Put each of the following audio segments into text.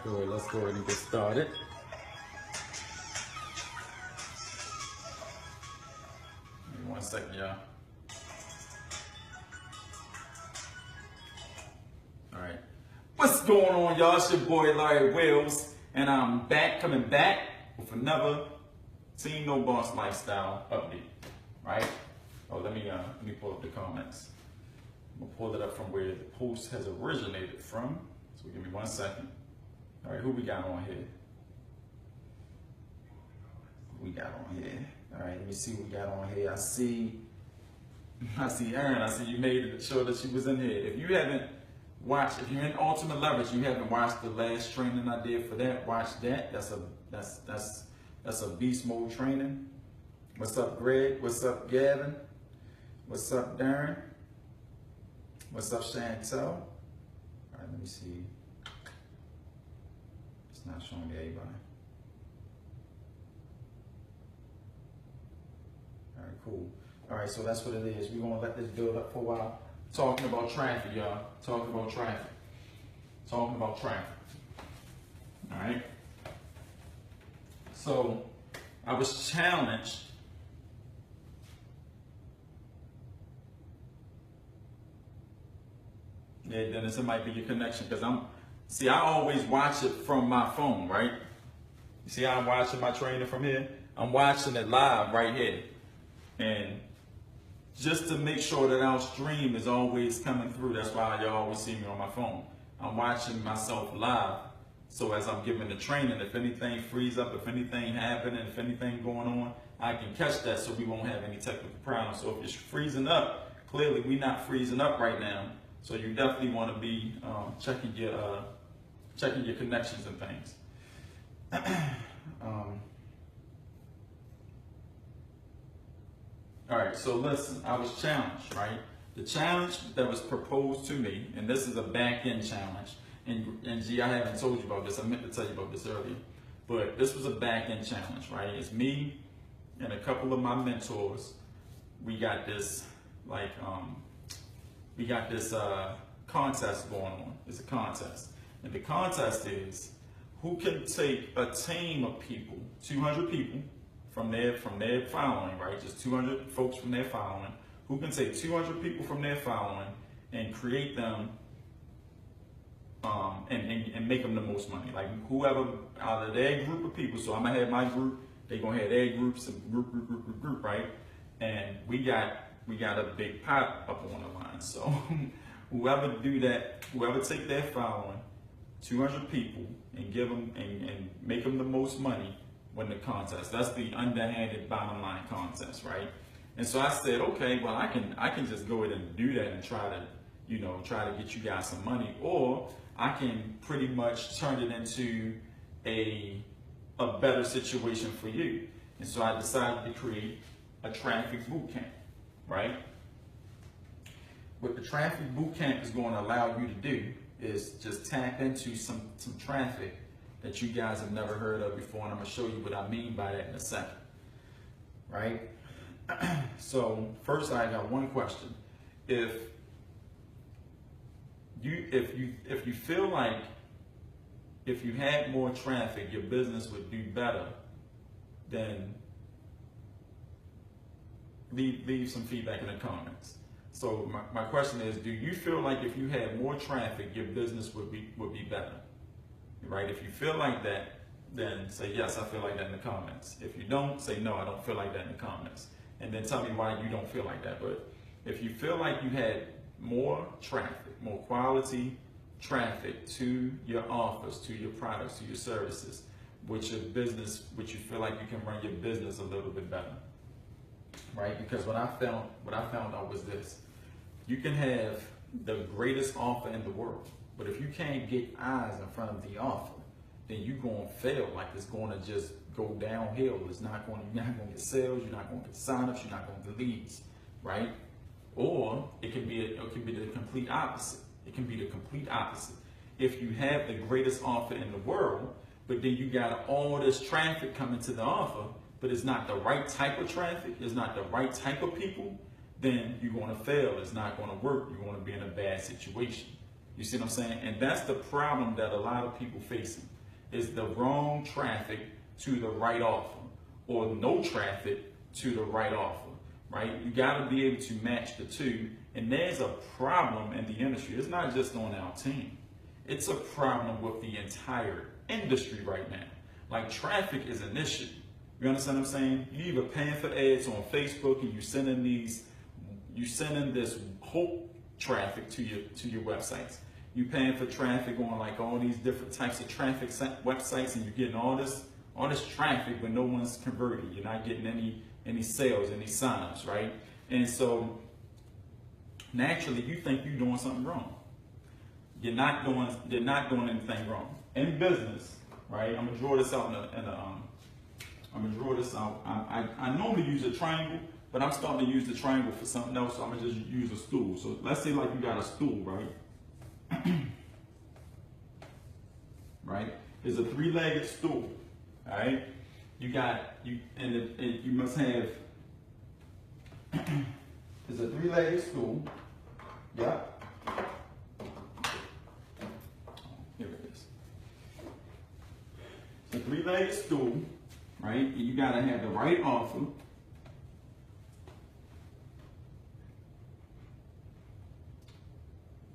good. Let's go ahead and get started. Give me 1 second, y'all. All right. What's going on, y'all? It's your boy Larry Wills, and I'm coming back with another Team No Boss Lifestyle update. Right? Oh, let me pull up the comments. I'm gonna pull it up from where the post has originated from. So give me 1 second. All right, who we got on here? Who we got on here? All right, let me see who we got on here. I see Erin. I see you made sure that she was in here. If you haven't watched, if you're in Ultimate Leverage, you haven't watched the last training I did for that. Watch that. That's a beast mode training. What's up, Greg? What's up, Gavin? What's up, Darren? What's up, Chantel? All right, let me see. It's not showing me everybody. All right, cool. All right, so that's what it is. We're gonna let this build up for a while. Talking about traffic, y'all. Talking about traffic. Talking about traffic. All right. So I was challenged. Yeah, Dennis, it might be your connection because I always watch it from my phone, right? You see how I'm watching my training from here? I'm watching it live right here. And just to make sure that our stream is always coming through, that's why y'all always see me on my phone. I'm watching myself live. So as I'm giving the training, if anything frees up, if anything happening, if anything going on, I can catch that so we won't have any technical problems. So if it's freezing up, clearly we're not freezing up right now. So you definitely want to be checking your connections and things. All right, so listen, I was challenged, right? The challenge that was proposed to me, and this is a back-end challenge, and gee, I haven't told you about this. I meant to tell you about this earlier, but this was a back-end challenge, right? It's me and a couple of my mentors. We got this, contest going on. It's a contest. And the contest is who can take a team of people, 200 people from their following, right? Just 200 folks from their following, who can take 200 people from their following and create them and make them the most money. Like whoever out of their group of people. So I'm gonna have my group, they gonna have their groups and group, right? And we got a big pot up on the line. So whoever do that, whoever take their following, 200 people, and give them and make them the most money, win the contest. That's the underhanded bottom line contest, right? And so I said, okay, well I can just go ahead and do that and try to get you guys some money, or I can pretty much turn it into a better situation for you. And so I decided to create a traffic boot camp, right? What the traffic boot camp is going to allow you to do is just tap into some traffic that you guys have never heard of before, and I'm gonna show you what I mean by that in a second, right? So first, I got one question: if you feel like if you had more traffic, your business would do better, then leave some feedback in the comments. So my question is, do you feel like if you had more traffic, your business would be better? Right? If you feel like that, then say yes, I feel like that in the comments. If you don't, say no, I don't feel like that in the comments. And then tell me why you don't feel like that. But if you feel like you had more traffic, more quality traffic to your offers, to your products, to your services, with your business, which you feel like you can run your business a little bit better. Right? Because what I found out was this: you can have the greatest offer in the world, but if you can't get eyes in front of the offer, then you're going to fail. Like it's going to just go downhill. You're not going to get sales. You're not going to get signups. You're not going to get leads, right? Or it can be the complete opposite. It can be the complete opposite. If you have the greatest offer in the world, but then you got all this traffic coming to the offer, but it's not the right type of traffic, it's not the right type of people, then you're going to fail. It's not going to work. You're going to be in a bad situation, You see what I'm saying? And that's the problem that a lot of people facing, is the wrong traffic to the right offer, or no traffic to the right offer, right? You got to be able to match the two. And there's a problem in the industry. It's not just on our team. It's a problem with the entire industry right now. Like, traffic is an issue. You understand what I'm saying? You either paying for ads on Facebook and you sending this whole traffic to your websites. You paying for traffic on like all these different types of traffic websites, and you're getting all this traffic, but no one's converted. You're not getting any sales, any signups, right? And so naturally, you think you're doing something wrong. You're not doing anything wrong in business, right? I'm gonna draw this out I'm gonna draw this out. I normally use a triangle, but I'm starting to use the triangle for something else, so I'm gonna just use a stool. So let's say like you got a stool, right? Right? It's a three-legged stool. All right? You must have. It's a three-legged stool. Yeah. Here it is. It's a three-legged stool, right? And you gotta have the right offer.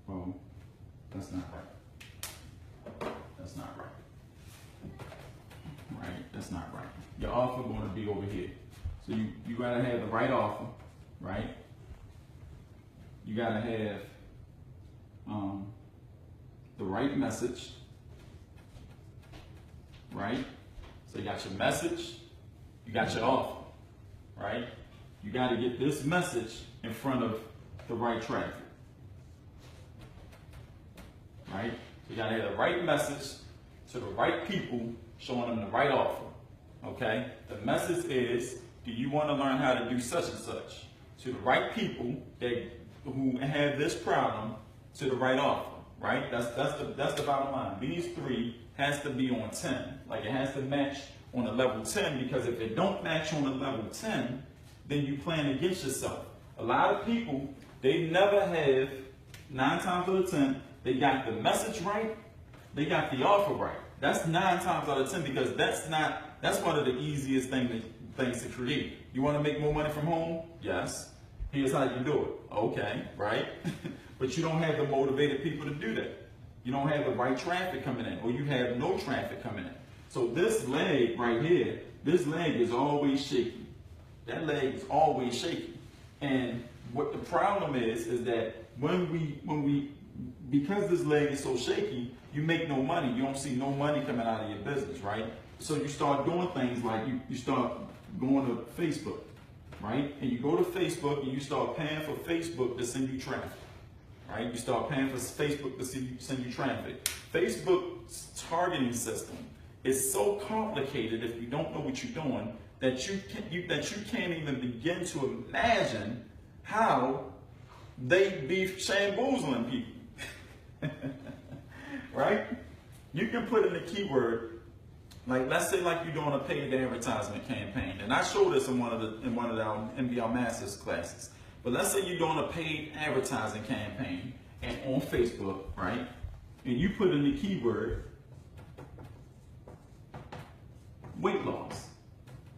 Oh, that's not right. That's not right. Right? That's not right. Your offer going to be over here. So you gotta have the right offer, right? You gotta have the right message, right? So you got your message, you got your offer, right? You got to get this message in front of the right traffic, right? So you got to have the right message to the right people, showing them the right offer, okay? The message is, do you want to learn how to do such and such? To the right people who have this problem, to the right offer, right? That's the bottom line. These three has to be on 10. Like, it has to match on a level 10, because if it don't match on a level 10, then you playing against yourself. A lot of people, they never have, 9 times out of 10, they got the message right, they got the offer right. That's 9 times out of 10, because that's one of the easiest things to create. You want to make more money from home? Yes. Here's how you do it. Okay, right? But you don't have the motivated people to do that. You don't have the right traffic coming in, or you have no traffic coming in. So this leg right here, this leg is always shaky. That leg is always shaky. And what the problem is that because this leg is so shaky, you make no money. You don't see no money coming out of your business, right? So you start doing things like you start going to Facebook, right? And you go to Facebook and you start paying for Facebook to send you traffic. Right? You start paying for Facebook to send you traffic. Facebook's targeting system is so complicated, if you don't know what you're doing, that you can't even begin to imagine how they be shamboozling people. Right? You can put in a keyword, like, let's say like you're doing a paid advertisement campaign, and I showed this in one of our MBR Masters classes. But let's say you're doing a paid advertising campaign and on Facebook, right? And you put in the keyword weight loss,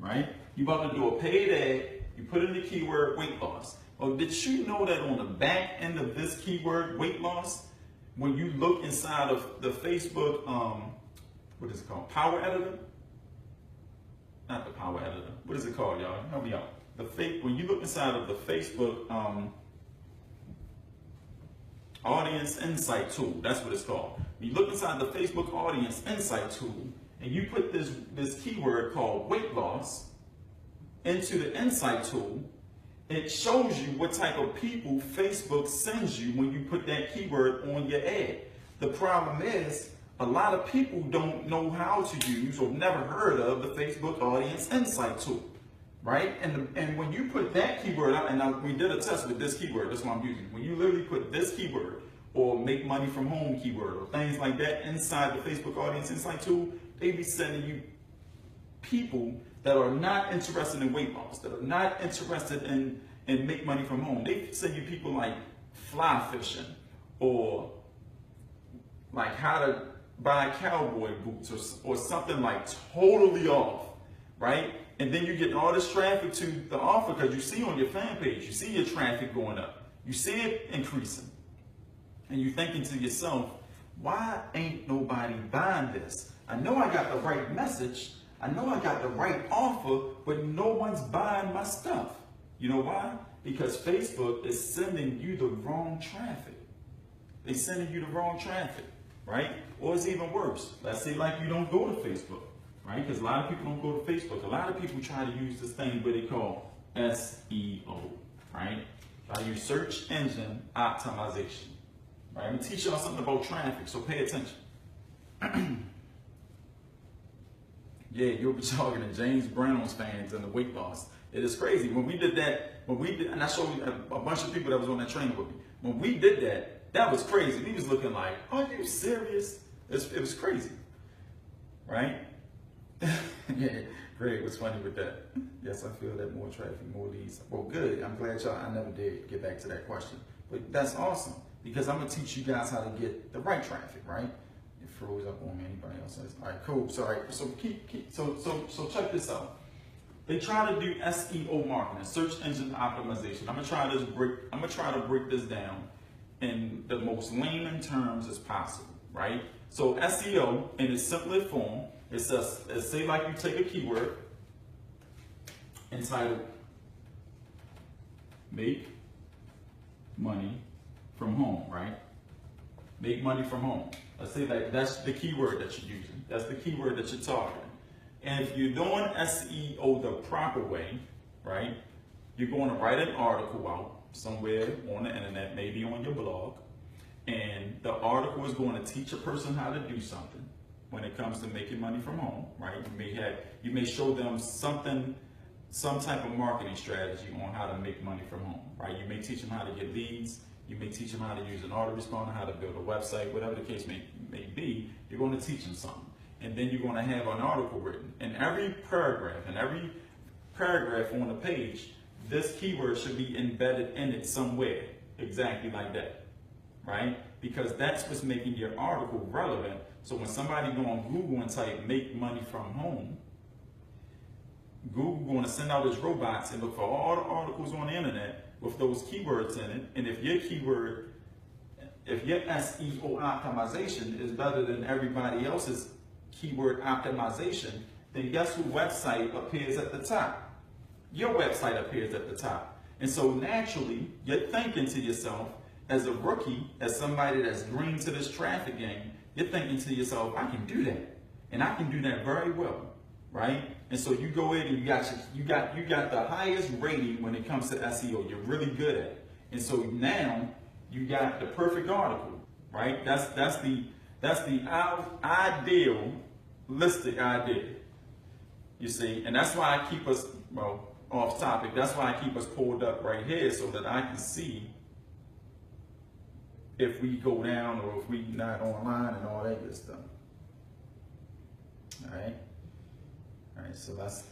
right? You're about to do a paid ad, you put in the keyword weight loss. Well, did you know that on the back end of this keyword weight loss, when you look inside of the Facebook, what is it called? Power Editor? Not the Power Editor. What is it called, y'all? Help me out. When you look inside of the Facebook Audience Insight tool, that's what it's called. When you look inside the Facebook Audience Insight tool, and you put this keyword called weight loss into the Insight tool, it shows you what type of people Facebook sends you when you put that keyword on your ad. The problem is, a lot of people don't know how to use or never heard of the Facebook Audience Insight tool. Right? And when you put that keyword out, and we did a test with this keyword, that's what I'm using. When you literally put this keyword, or make money from home keyword, or things like that inside the Facebook Audience Insight tool, they be sending you people that are not interested in weight loss, that are not interested in make money from home. They send you people like fly fishing, or like how to buy cowboy boots or something like totally off, right? And then you get all this traffic to the offer because you see on your fan page, you see your traffic going up, you see it increasing, and you're thinking to yourself, why ain't nobody buying this? I know I got the right message, I know I got the right offer, but no one's buying my stuff. You know why? Because Facebook is sending you the wrong traffic. They're sending you the wrong traffic, right? Or it's even worse. Let's say like you don't go to Facebook, right? Because a lot of people don't go to Facebook. A lot of people try to use this thing what they call SEO, right? I use search engine optimization, right? I'm gonna teach y'all something about traffic, so pay attention. Yeah, you'll be talking to James Brown's fans and the weight loss. It is crazy. When we did that, and I showed you a bunch of people that was on that train with me. When we did that, that was crazy. We was looking like, are you serious? It was crazy, right? Yeah, Greg was funny with that. Yes, I feel that more traffic, more leads. Well, good. I'm glad I never did get back to that question. But that's awesome because I'm going to teach you guys how to get the right traffic, right? It froze up on me. Anybody else? All right, cool. So, all right, so check this out. They try to do SEO marketing, search engine optimization. I'm gonna try to break this down in the most layman terms as possible, right? So SEO in its simplest form, it says, say like you take a keyword entitled "make money from home," right? Make money from home. Let's say that that's the keyword that you're using. That's the keyword that you're targeting. And if you're doing SEO the proper way, right, you're going to write an article out somewhere on the internet, maybe on your blog, and the article is going to teach a person how to do something when it comes to making money from home, right? You may show them some type of marketing strategy on how to make money from home, right? You may teach them how to get leads. You may teach them how to use an autoresponder, how to build a website, whatever the case may be. You're going to teach them something. And then you're going to have an article written. And every paragraph on the page, this keyword should be embedded in it somewhere, exactly like that, right? Because that's what's making your article relevant. So when somebody go on Google and type "make money from home," Google going to send out its robots and look for all the articles on the internet with those keywords in it. And if your SEO optimization is better than everybody else's keyword optimization, then guess whose website appears at the top? Your website appears at the top. And so naturally, you're thinking to yourself, as a rookie, as somebody that's green to this traffic game, you're thinking to yourself, I can do that. And I can do that very well, right? And so you go in and you got the highest rating when it comes to SEO. You're really good at it. And so now you got the perfect article, right? That's the idealistic idea, you see, and that's why I keep us, well, off topic. That's why I keep us pulled up right here so that I can see if we go down or if we not online and all that good stuff. All right, so let's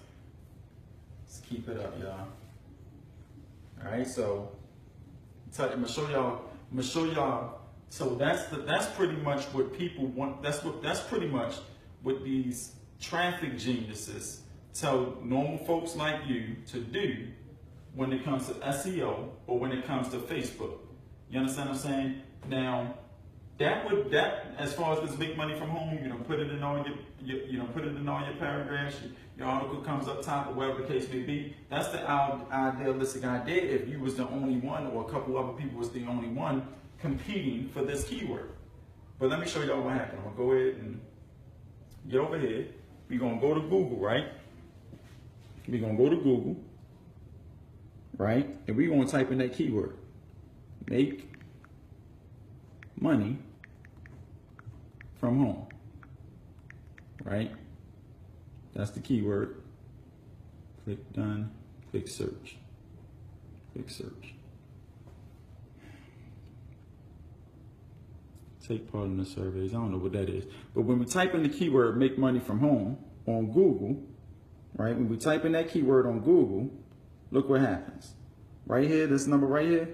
keep it up, y'all. All right, so I'm gonna show y'all. So that's pretty much what people want. That's pretty much what these traffic geniuses tell normal folks like you to do when it comes to SEO or when it comes to Facebook. You understand what I'm saying? Now, that as far as this make money from home, put it in all your paragraphs. Your article comes up top or wherever the case may be. That's the idealistic idea. If you was the only one or a couple other people was the only one competing for this keyword. But let me show y'all what happened. I'm gonna go ahead and get over here. We're gonna go to Google, right? We're gonna go to Google, right? And we're gonna type in that keyword. Make money from home, right? That's the keyword. Click done, click search, click search. Take part in the surveys. I don't know what that is. But when we type in the keyword "make money from home" on Google, right? When we type in that keyword on Google, look what happens. Right here, this number right here,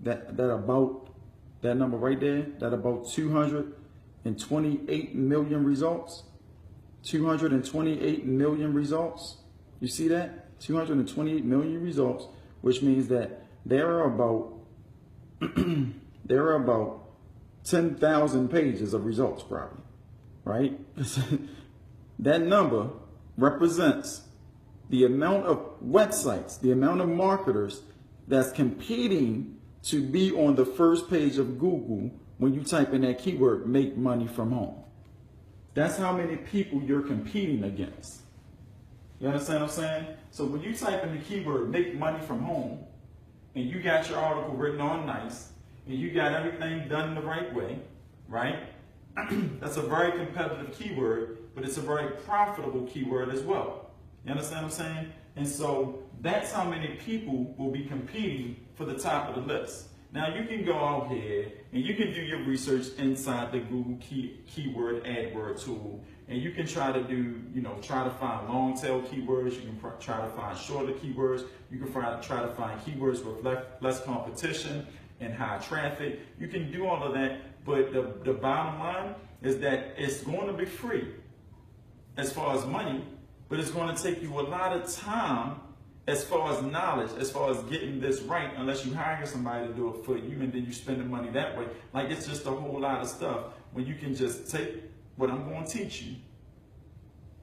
that about That number right there, that about 228 million results. 228 million results. You see that? 228 million results, which means that there are about 10,000 pages of results probably, right? That number represents the amount of websites, the amount of marketers that's competing to be on the first page of Google when you type in that keyword, make money from home. That's how many people you're competing against. You understand what I'm saying? So when you type in the keyword, make money from home, and you got your article written on nice, and you got everything done the right way, right? That's a very competitive keyword, but it's a very profitable keyword as well. You understand what I'm saying? And so that's how many people will be competing for the top of the list. Now you can go out here and you can do your research inside the Google keyword AdWord tool, and you can try to do, try to find long tail keywords. You can try to find shorter keywords. You can try to find keywords with less competition and high traffic. You can do all of that, but the bottom line is that it's going to be free as far as money, but it's going to take you a lot of time as far as knowledge, as far as getting this right, unless you hire somebody to do it for you and then you spend the money that way. Like, it's just a whole lot of stuff when you can just take what I'm going to teach you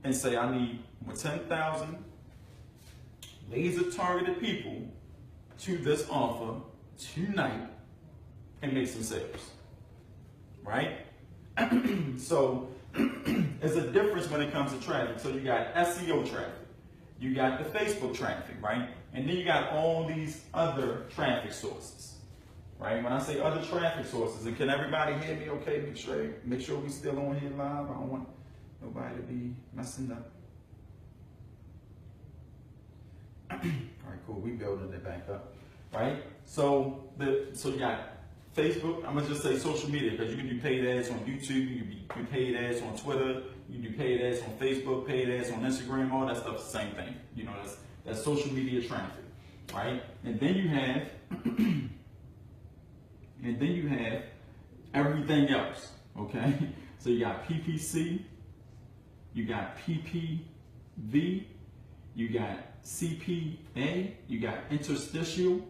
and say, I need 10,000 laser targeted people to this offer tonight and make some sales, right? So there's a difference when it comes to traffic. So you got SEO traffic. You got the Facebook traffic, right? And then you got all these other traffic sources, right? When I say other traffic sources, and can everybody hear me okay? Make sure we still on here live. I don't want nobody to be messing up. All right, cool. We building it back up, right? So you got Facebook. I'm gonna just say social media, because you can do paid ads on YouTube, you can do paid ads on Twitter, you can do paid ads on Facebook, paid ads on Instagram, all that stuff, the same thing. That's social media traffic, right? And then you have everything else, okay? So you got PPC, you got PPV, you got CPA, you got interstitial,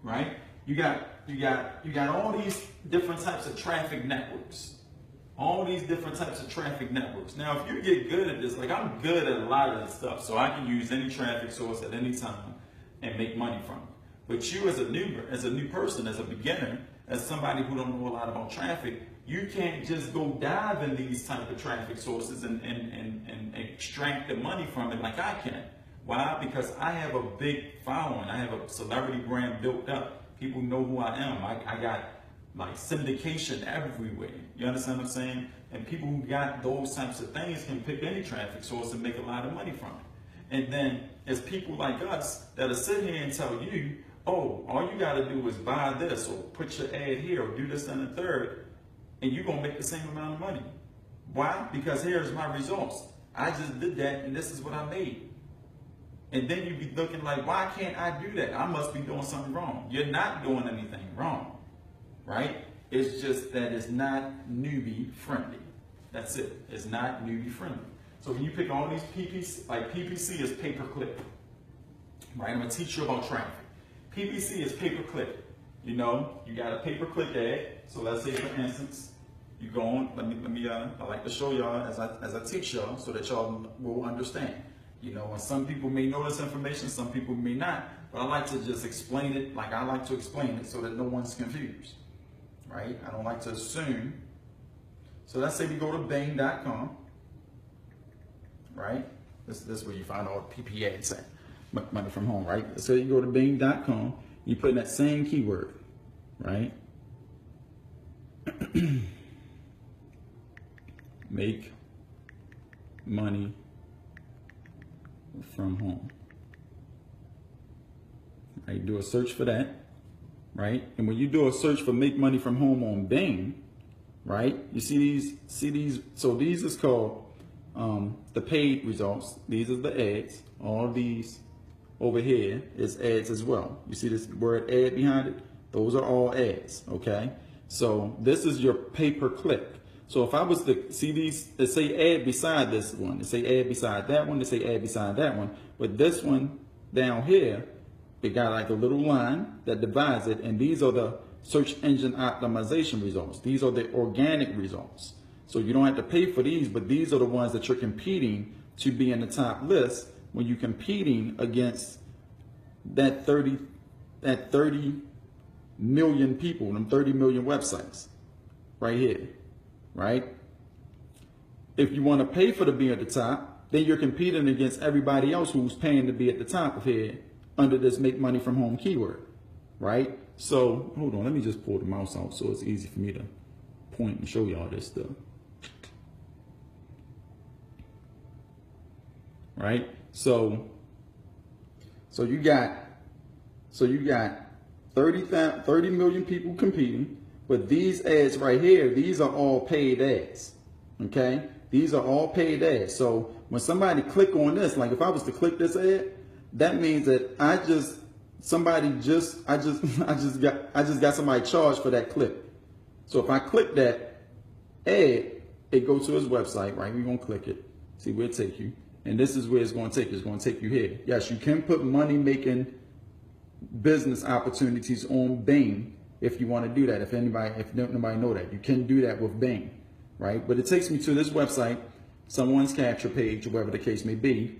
right? You got all these different types of traffic networks. All these different types of traffic networks. Now, if you get good at this, like I'm good at a lot of this stuff, so I can use any traffic source at any time and make money from it. But you as a new person, as a beginner, as somebody who don't know a lot about traffic, you can't just go dive in these type of traffic sources and extract the money from it like I can. Why? Because I have a big following. I have a celebrity brand built up. People know who I am. I got like syndication everywhere. You understand what I'm saying? And people who got those types of things can pick any traffic source and make a lot of money from it. And then there's people like us that'll sit here and tell you, oh, all you gotta do is buy this or put your ad here or do this and the third, and you're gonna make the same amount of money. Why? Because here's my results. I just did that and this is what I made. And then you'd be looking like, why can't I do that? I must be doing something wrong. You're not doing anything wrong, right? It's just that it's not newbie friendly. That's it. It's not newbie friendly. So when you pick all these PPC, like PPC is pay-per-click, right? I'm gonna teach you about traffic. PPC is pay-per-click. You got a pay-per-click ad. So let's say, for instance, you go on. Let me. I like to show y'all as I teach y'all so that y'all will understand. And some people may know this information, some people may not, but I like to just explain it like I like to explain it so that no one's confused, right? I don't like to assume. So let's say we go to Bing.com, right? This is where you find all the PPA ads at, money from home, right? So you go to Bing.com, you put in that same keyword, right? Make money from home. Right, do a search for that, right? And when you do a search for make money from home on Bing, right? You see these, so these is called the paid results. These are the ads. All these over here is ads as well. You see this word ad behind it? Those are all ads, okay? So this is your pay-per-click. So if I was to see these, it say ad beside this one, it say ad beside that one, it say ad beside that one, but this one down here, it got like a little line that divides it, and these are the search engine optimization results. These are the organic results. So you don't have to pay for these, but these are the ones that you're competing to be in the top list when you're competing against that 30 million people, them 30 million websites right here, right? If you want to pay for to be at the top, then you're competing against everybody else who's paying to be at the top of here under this make money from home keyword, right? So hold on, let me just pull the mouse out so it's easy for me to point and show y'all this stuff. Right? So you got 30 million people competing, but these ads right here, these are all paid ads. Okay? These are all paid ads. So when somebody click on this, like if I was to click this ad, that means that I just got somebody charged for that click. So if I click that ad, it goes to his website, right? We're gonna click it, see where it take you. And this is where it's gonna take you. It's gonna take you here. Yes, you can put money making business opportunities on Bing if you want to do that. If nobody know that, you can do that with Bing, right? But it takes me to this website, someone's capture page or whatever the case may be.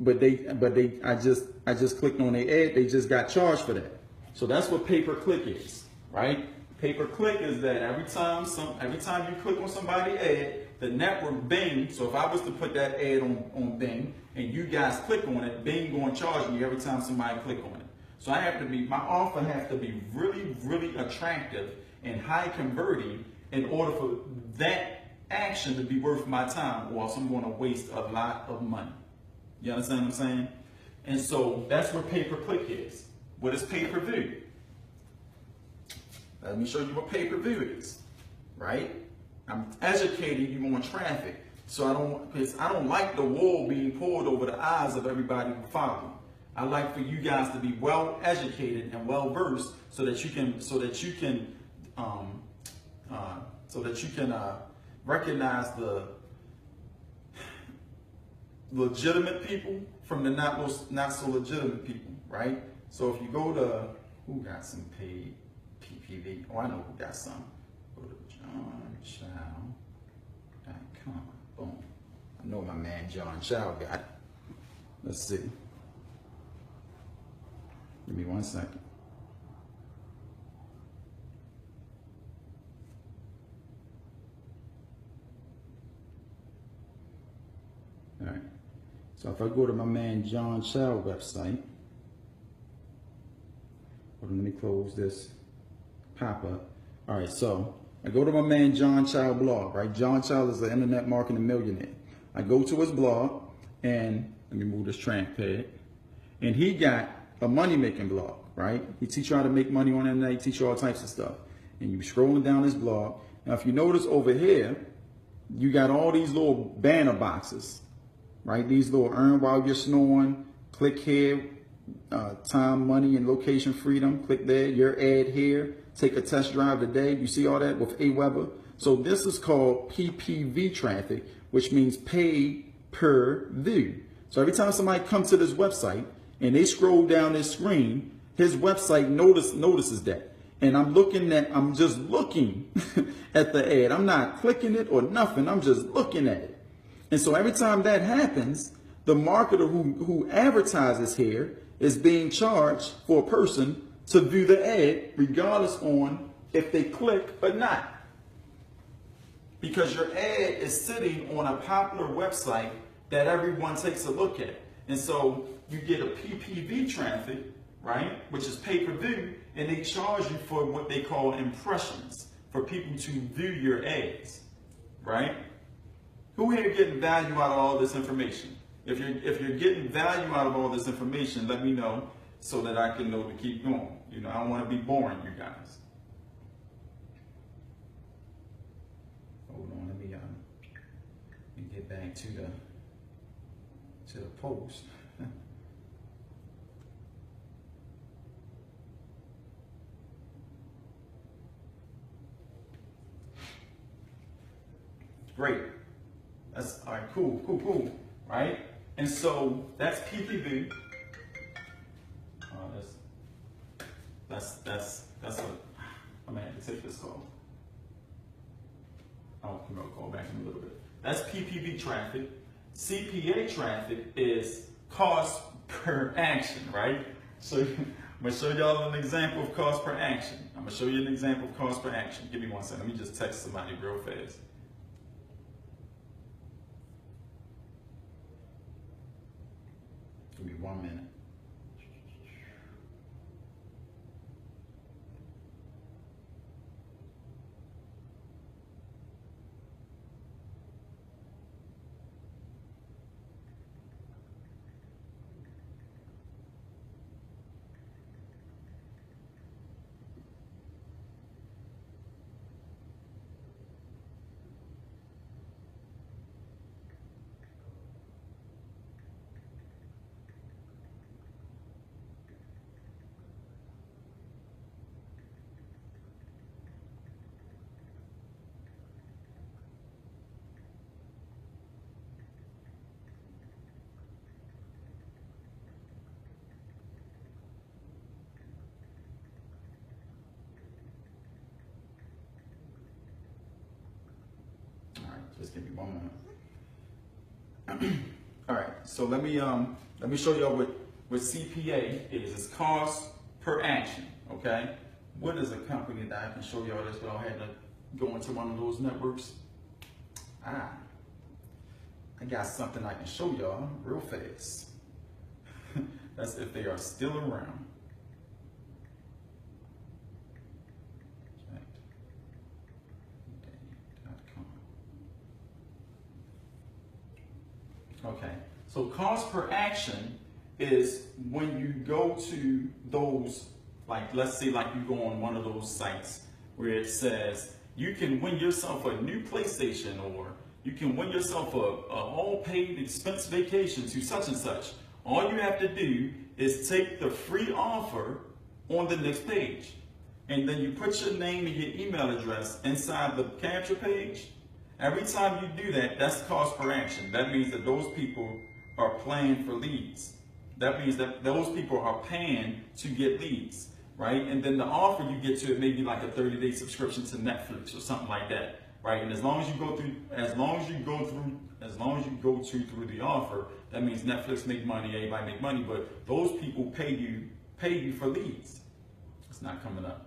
I just clicked on their ad. They just got charged for that. So that's what pay-per-click is, right? Pay-per-click is that every time you click on somebody's ad, the network Bing. So if I was to put that ad on Bing and you guys click on it, Bing going to charge me every time somebody click on it. So my offer has to be really, really attractive and high converting in order for that action to be worth my time, or else I'm going to waste a lot of money. You understand what I'm saying? And so that's what pay-per-click is. What is pay-per-view? Let me show you what pay-per-view is, right? I'm educating you on traffic. So because I don't like the wool being pulled over the eyes of everybody who follow me. I like for you guys to be well educated and well versed so that you can recognize the legitimate people from the not so legitimate people, right? So if you go to who got some paid PPV, oh I know who got some. Go to johnchow.com. Boom. I know my man John Chow got it. Let's see. Give me 1 second. All right. So if I go to my man John Chow website, hold on, let me close this pop-up. All right, so I go to my man John Chow blog, right? John Chow is an internet marketing millionaire. I go to his blog, and let me move this trackpad, and he got a money-making blog, right? He teach you how to make money on the internet, he teach you all types of stuff. And you scrolling down his blog. Now, if you notice over here, you got all these little banner boxes, right? These little earn while you're snoring, click here, time, money, and location freedom. Click there, your ad here, take a test drive today. You see all that with Aweber? So this is called PPV traffic, which means pay per view. So every time somebody comes to this website and they scroll down this screen, his website notices that. And I'm just looking at the ad. I'm not clicking it or nothing. I'm just looking at it. And so every time that happens, the marketer who advertises here is being charged for a person to view the ad, regardless on if they click or not. Because your ad is sitting on a popular website that everyone takes a look at. And so you get a PPV traffic, right, which is pay-per-view, and they charge you for what they call impressions, for people to view your ads, right? Who here getting value out of all this information? If you're getting value out of all this information, let me know so that I can know to keep going. You know, I don't want to be boring you guys. Hold on, let me get back to the post. Great. That's all right. Cool, cool, cool. Right? And so that's PPV. That's what I'm gonna have to take this call. I'll call back in a little bit. That's PPV traffic. CPA traffic is cost per action, right? So I'm gonna show y'all an example of cost per action. I'm gonna show you an example of cost per action. Give me 1 second. Let me just text somebody real fast. Give me 1 minute. Just give me 1 minute. All right, so let me show y'all what CPA is. It's cost per action. Okay, what is a company that I can show y'all this without having to go into one of those networks? I got something I can show y'all real fast. That's if they are still around. Okay, so cost per action is when you go to those, like let's say like you go on one of those sites where it says you can win yourself a new PlayStation, or you can win yourself a all paid expense vacation to such and such. All you have to do is take the free offer on the next page, and then you put your name and your email address inside the capture page. Every time you do that, that's cost per action. That means that those people are paying for leads. That means that those people are paying to get leads, right? And then the offer you get to it may be like a 30-day subscription to Netflix or something like that, right? And as long as you go through the offer, that means Netflix make money, everybody make money, but those people pay you for leads. It's not coming up.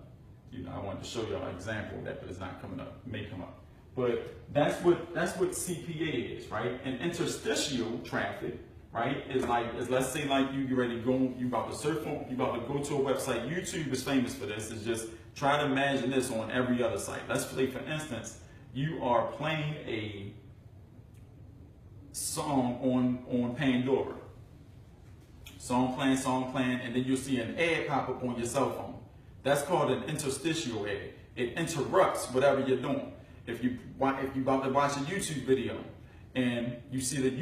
You know, I wanted to show you an example of that, but it's not coming up. It may come up. But that's what CPA is, right? And interstitial traffic, right, is let's say like you about to surf on, you about to go to a website. YouTube is famous for this. Is just try to imagine this on every other site. Let's say, for instance, you are playing a song on Pandora. Song playing, and then you'll see an ad pop up on your cell phone. That's called an interstitial ad. It interrupts whatever you're doing. If you about to watch a YouTube video and you see that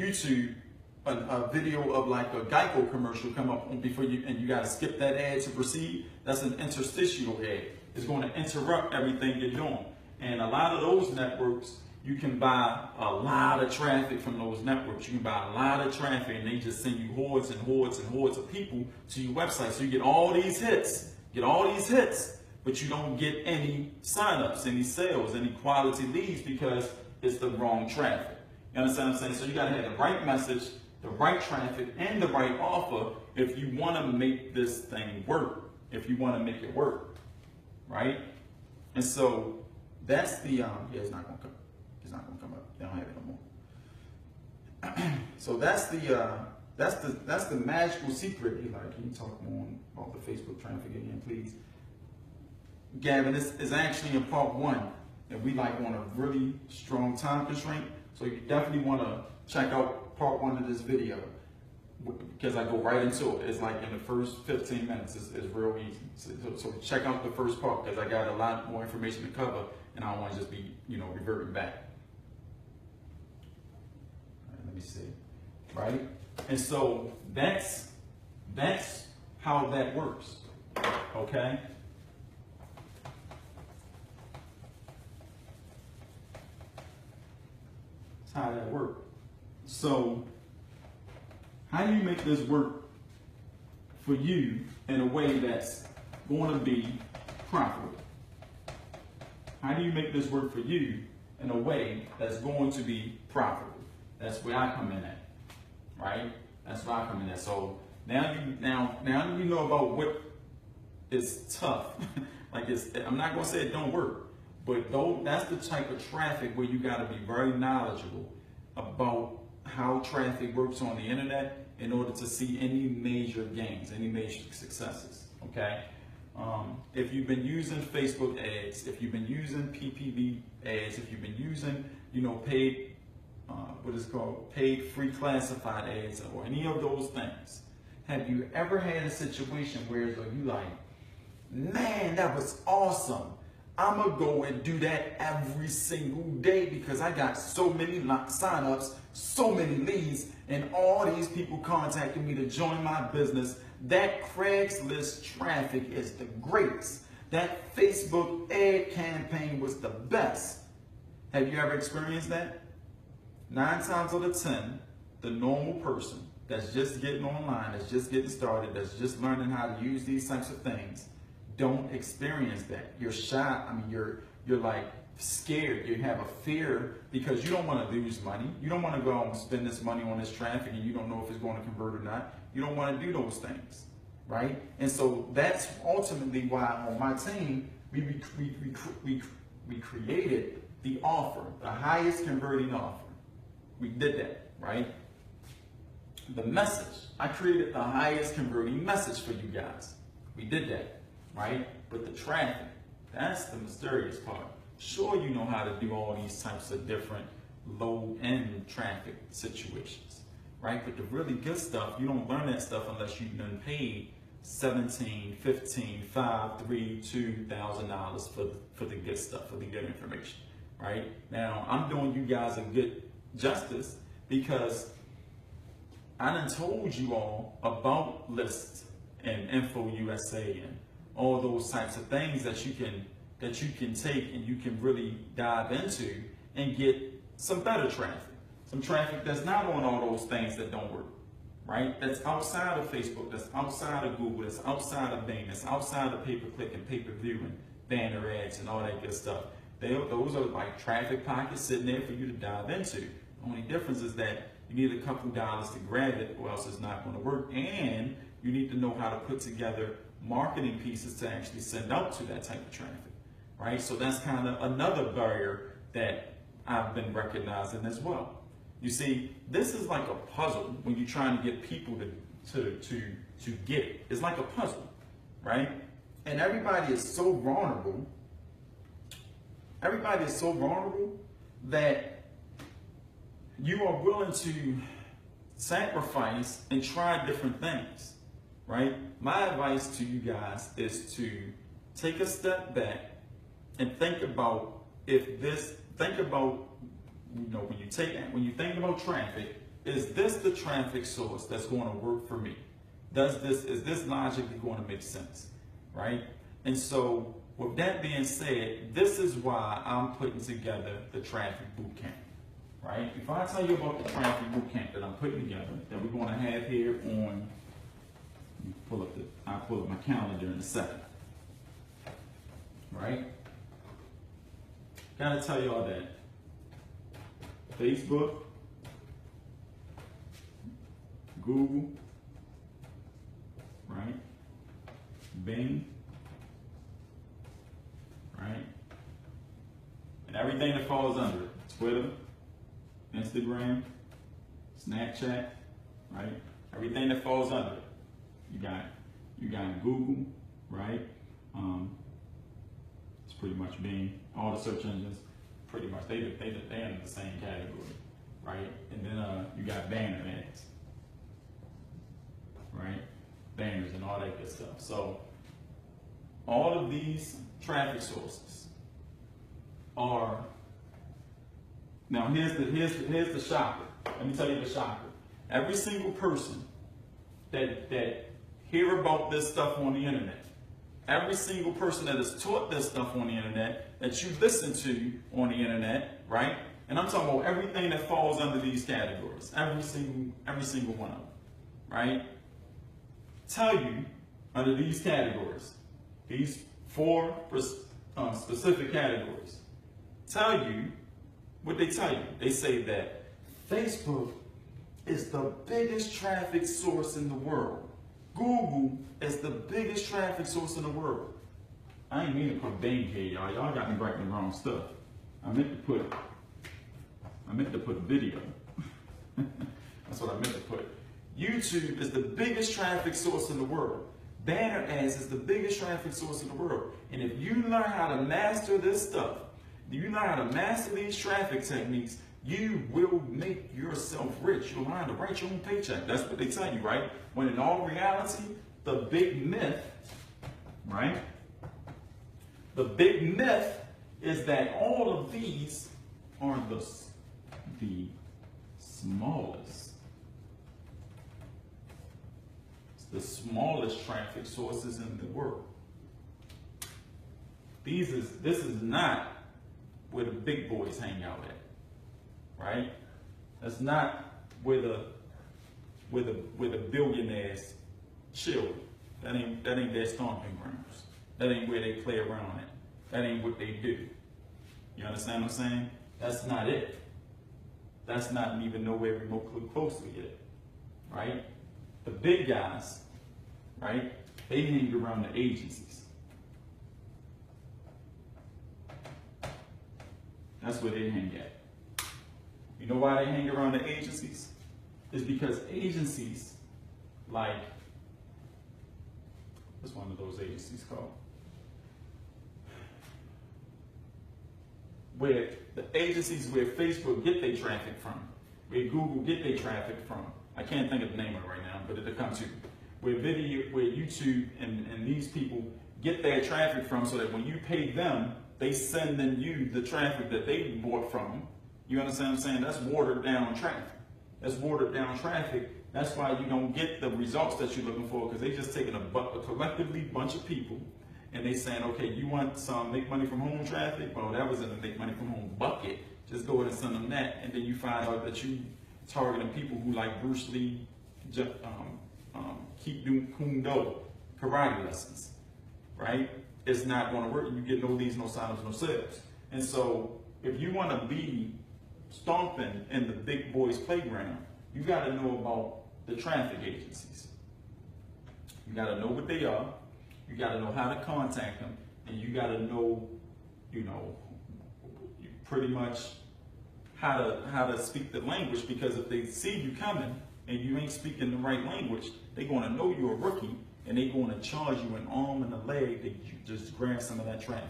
a video of like a Geico commercial come up before you, and you got to skip that ad to proceed, that's an interstitial ad. It's going to interrupt everything you're doing. And a lot of those networks, you can buy a lot of traffic from those networks. You can buy a lot of traffic, and they just send you hordes and hordes and hordes of people to your website. So you get all these hits, but you don't get any signups, any sales, any quality leads, because it's the wrong traffic. You understand what I'm saying? So you got to have the right message, the right traffic, and the right offer if you want to make this thing work, if you want to make it work, right? And so that's the, it's not going to come. It's not going to come up. They don't have it no more. So that's the magical secret. Eli, can you talk more about the Facebook traffic again, please? Gavin, this is actually in part 1, and we like on a really strong time constraint, so you definitely want to check out part 1 of this video, because I go right into it. It's like in the first 15 minutes. It's real easy. So check out the first part, because I got a lot more information to cover, and I don't want to just be, reverting back. All right, let me see. Right? And so that's how that works. Okay? That's how that works. So, how do you make this work for you in a way that's going to be profitable? How do you make this work for you in a way that's going to be profitable? That's where I come in at, right? That's where I come in at. So now you know about what is tough. Like I'm not gonna say it don't work, but that's the type of traffic where you got to be very knowledgeable about how traffic works on the internet in order to see any major gains, any major successes. Okay. If you've been using Facebook ads, if you've been using PPV ads, if you've been using, paid, paid free classified ads, or any of those things, have you ever had a situation where you like, man, that was awesome. I'm gonna go and do that every single day because I got so many signups, so many leads, and all these people contacting me to join my business. That Craigslist traffic is the greatest. That Facebook ad campaign was the best. Have you ever experienced that? 9 times out of 10, the normal person that's just getting online, that's just getting started, that's just learning how to use these types of things, don't experience that. You're shy. I mean, you're like scared. You have a fear because you don't want to lose money. You don't want to go and spend this money on this traffic and you don't know if it's going to convert or not. You don't want to do those things, right? And so that's ultimately why on my team we created the offer, the highest converting offer. We did that, right? The message. I created the highest converting message for you guys. We did that. Right? But the traffic, that's the mysterious part. Sure, you know how to do all these types of different low-end traffic situations, right? But the really good stuff, you don't learn that stuff unless you've been paid $17, $15, $5, $3, $2,000 for the good stuff, for the good information, right? Now, I'm doing you guys a good justice because I done told you all about lists and Info USA and all those types of things that you can take and you can really dive into and get some better traffic. Some traffic that's not on all those things that don't work, right? That's outside of Facebook, that's outside of Google, that's outside of Bing, that's outside of pay-per-click and pay-per-view and banner ads and all that good stuff. Those are like traffic pockets sitting there for you to dive into. The only difference is that you need a couple dollars to grab it or else it's not going to work, and you need to know how to put together marketing pieces to actually send out to that type of traffic, right? So that's kind of another barrier that I've been recognizing as well. You see, this is like a puzzle when you're trying to get people to get it. It's like a puzzle, right? And everybody is so vulnerable. Everybody is so vulnerable that you are willing to sacrifice and try different things. Right? My advice to you guys is to take a step back and think about when you think about traffic, is this the traffic source that's going to work for me? Is this logically going to make sense? Right? And so with that being said, this is why I'm putting together the traffic boot camp. Right? If I tell you about the traffic boot camp that I'm putting together, that we're going to have here on, I'll pull up my calendar in a second. Right? Gotta tell y'all that Facebook, Google, right? Bing, right? And everything that falls under it. Twitter, Instagram, Snapchat, right? Everything that falls under it. You got Google, right? It's pretty much Bing. All the search engines, pretty much they in the same category, right? And then you got banner ads, right? Banners and all that good stuff. So all of these traffic sources are now. Here's the shocker. Let me tell you the shocker. Every single person that hear about this stuff on the internet, every single person that is taught this stuff on the internet, that you listen to on the internet, right? And I'm talking about everything that falls under these categories, every single one of them, right? Tell you under these categories, these four specific categories, tell you what they tell you. They say that Facebook is the biggest traffic source in the world. Google is the biggest traffic source in the world. I ain't mean to put Bing here, y'all. Y'all got me writing the wrong stuff. I meant to put video. That's what I meant to put. YouTube is the biggest traffic source in the world. Banner ads is the biggest traffic source in the world. And if you learn how to master this stuff, if you learn how to master these traffic techniques, you will make yourself rich. You'll learn to write your own paycheck. That's what they tell you, right? When in all reality, the big myth, right? The big myth is that all of these are the smallest. It's the smallest traffic sources in the world. This is not where the big boys hang out at, right? That's not where the billionaires chill. That ain't their stomping grounds. That ain't where they play around at. That ain't what they do. You understand what I'm saying? That's not it. That's not even nowhere remotely close to it, right? The big guys, right? They hang around the agencies. That's where they hang at. You know why they hang around the agencies? It's because agencies like, what's one of those agencies called? Where the agencies where Facebook get their traffic from, where Google get their traffic from. I can't think of the name of it right now, but it'll come to you. Where YouTube and these people get their traffic from, so that when you pay them, they send in you the traffic that they bought from. You understand what I'm saying? That's watered down traffic. That's watered down traffic. That's why you don't get the results that you're looking for, because they just taking a collectively bunch of people and they saying, okay, you want some make money from home traffic? Well, that was in the make money from home bucket. Just go ahead and send them that, and then you find out that you targeting people who like Bruce Lee, Keep doing Kung Do, karate lessons, right? It's not going to work. You get no leads, no sign-ups, no sales. And so if you want to be stomping in the big boys playground, you got to know about the traffic agencies. You got to know what they are. You got to know how to contact them, and you got to know, pretty much how to speak the language, because if they see you coming and you ain't speaking the right language, they're going to know you're a rookie, and they're going to charge you an arm and a leg that you just grab some of that traffic,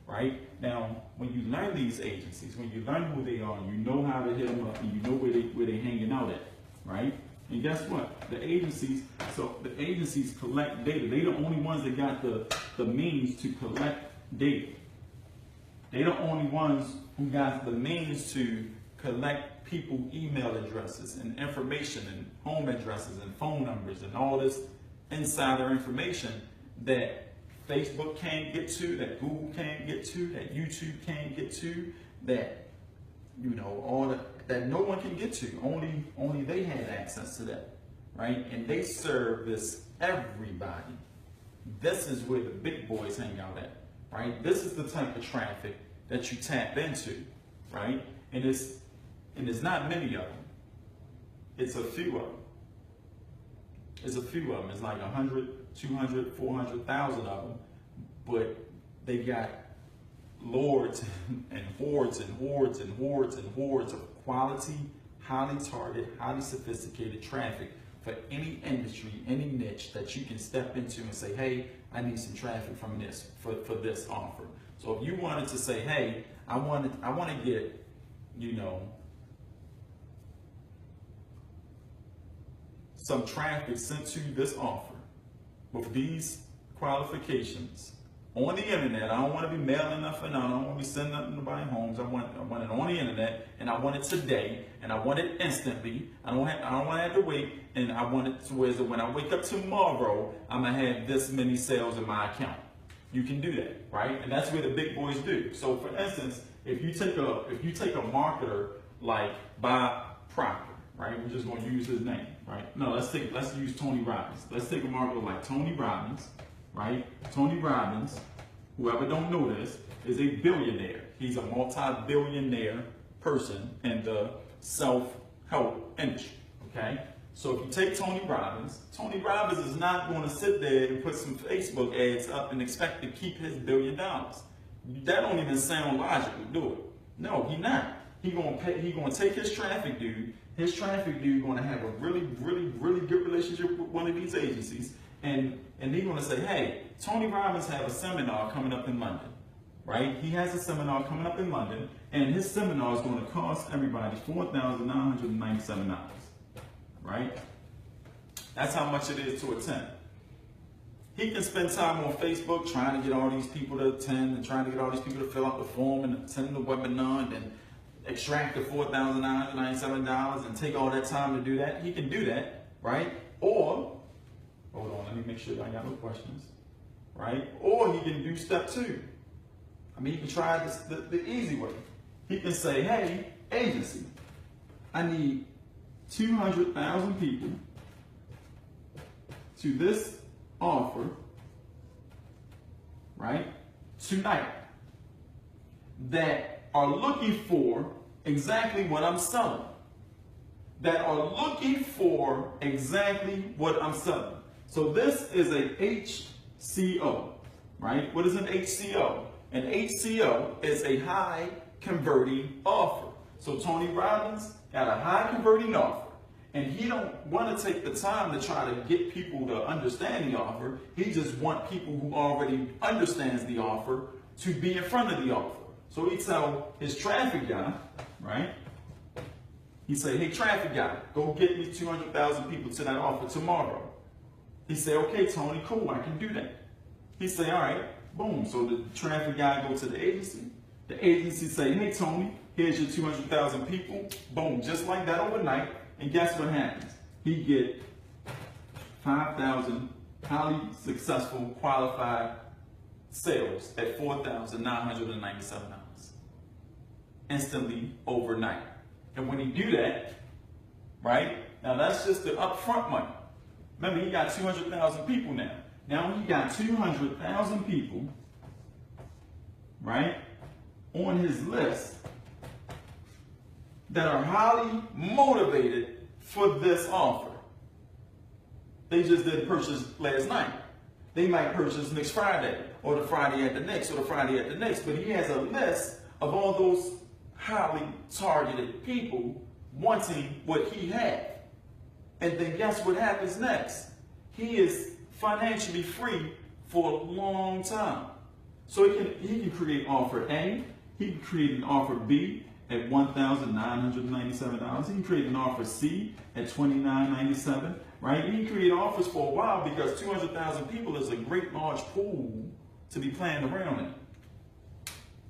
right? Now, when you learn these agencies, when you learn who they are, you know how to hit them up, and you know where they're hanging out at, right? And guess what? The agencies collect data. They're the only ones that got the means to collect data. They're the only ones who got the means to collect people email addresses and information and home addresses and phone numbers and all this insider information that Facebook can't get to, that Google can't get to, that YouTube can't get to, that that no one can get to. Only they had access to that, right? And they service everybody. This is where the big boys hang out at, right? This is the type of traffic that you tap into, right? And it's not many of them. It's a few of them. It's a few of them. It's like 100, 200, 400,000 of them, but they got lords and hordes and hordes and hordes and hordes of quality, highly targeted, highly sophisticated traffic for any industry, any niche that you can step into and say, hey, I need some traffic from this for this offer. So if you wanted to say, hey, I want to get, some traffic sent to this offer with these qualifications on the internet. I don't want to be mailing nothing out. I don't want to be sending nothing to nobody homes. I want it on the internet, and I want it today, and I want it instantly. I don't want to have to wait, and I want it to where when I wake up tomorrow, I'm gonna have this many sales in my account. You can do that, right? And that's where the big boys do. So for instance, if you take a marketer like Bob Proctor, right? We're just going to use his name, right? No, let's use Tony Robbins. Let's take a marketer like Tony Robbins, right? Tony Robbins, whoever don't know this, is a billionaire. He's a multi-billionaire person in the self-help industry, okay? So if you take Tony Robbins is not going to sit there and put some Facebook ads up and expect to keep his $1 billion. That don't even sound logical, do it? No, he not. He gonna take his traffic dude. His traffic dude gonna have a really good relationship with one of these agencies, and they're gonna say, hey, Tony Robbins have a seminar coming up in London, right? He has a seminar coming up in London, and his seminar is going to cost everybody $4,997, right? That's how much it is to attend. He can spend time on Facebook trying to get all these people to attend and trying to get all these people to fill out the form and attend the webinar and then extract the $4,997 and take all that time to do that. He can do that, right? Or, hold on, let me make sure I got no questions, right? Or he can do step 2. I mean, he can try this the easy way. He can say, hey, agency, I need 200,000 people to this offer, right, tonight, that are looking for exactly what I'm selling. That are looking for exactly what I'm selling. So this is a HCO, right? What is an HCO? An HCO is a high converting offer. So Tony Robbins got a high converting offer. And he don't want to take the time to try to get people to understand the offer. He just wants people who already understands the offer to be in front of the offer. So he tell his traffic guy, right? He say, hey, traffic guy, go get me 200,000 people to that offer tomorrow. He say, okay, Tony, cool, I can do that. He say, all right, boom. So the traffic guy go to the agency. The agency say, hey, Tony, here's your 200,000 people. Boom, just like that overnight. And guess what happens? He get 5,000 highly successful, qualified sales at $4,997 instantly overnight. And when he do that, right? Now that's just the upfront money. Remember, he got 200,000 people now. Now he got 200,000 people, right, on his list that are highly motivated for this offer. They just didn't purchase last night. They might purchase next Friday, or the Friday at the next, or the Friday at the next. But he has a list of all those highly targeted people wanting what he had. And then guess what happens next? He is financially free for a long time. So he can create offer A, he can create an offer B at $1,997. He can create an offer C at $2,997, right? He can create offers for a while because 200,000 people is a great large pool to be playing around in.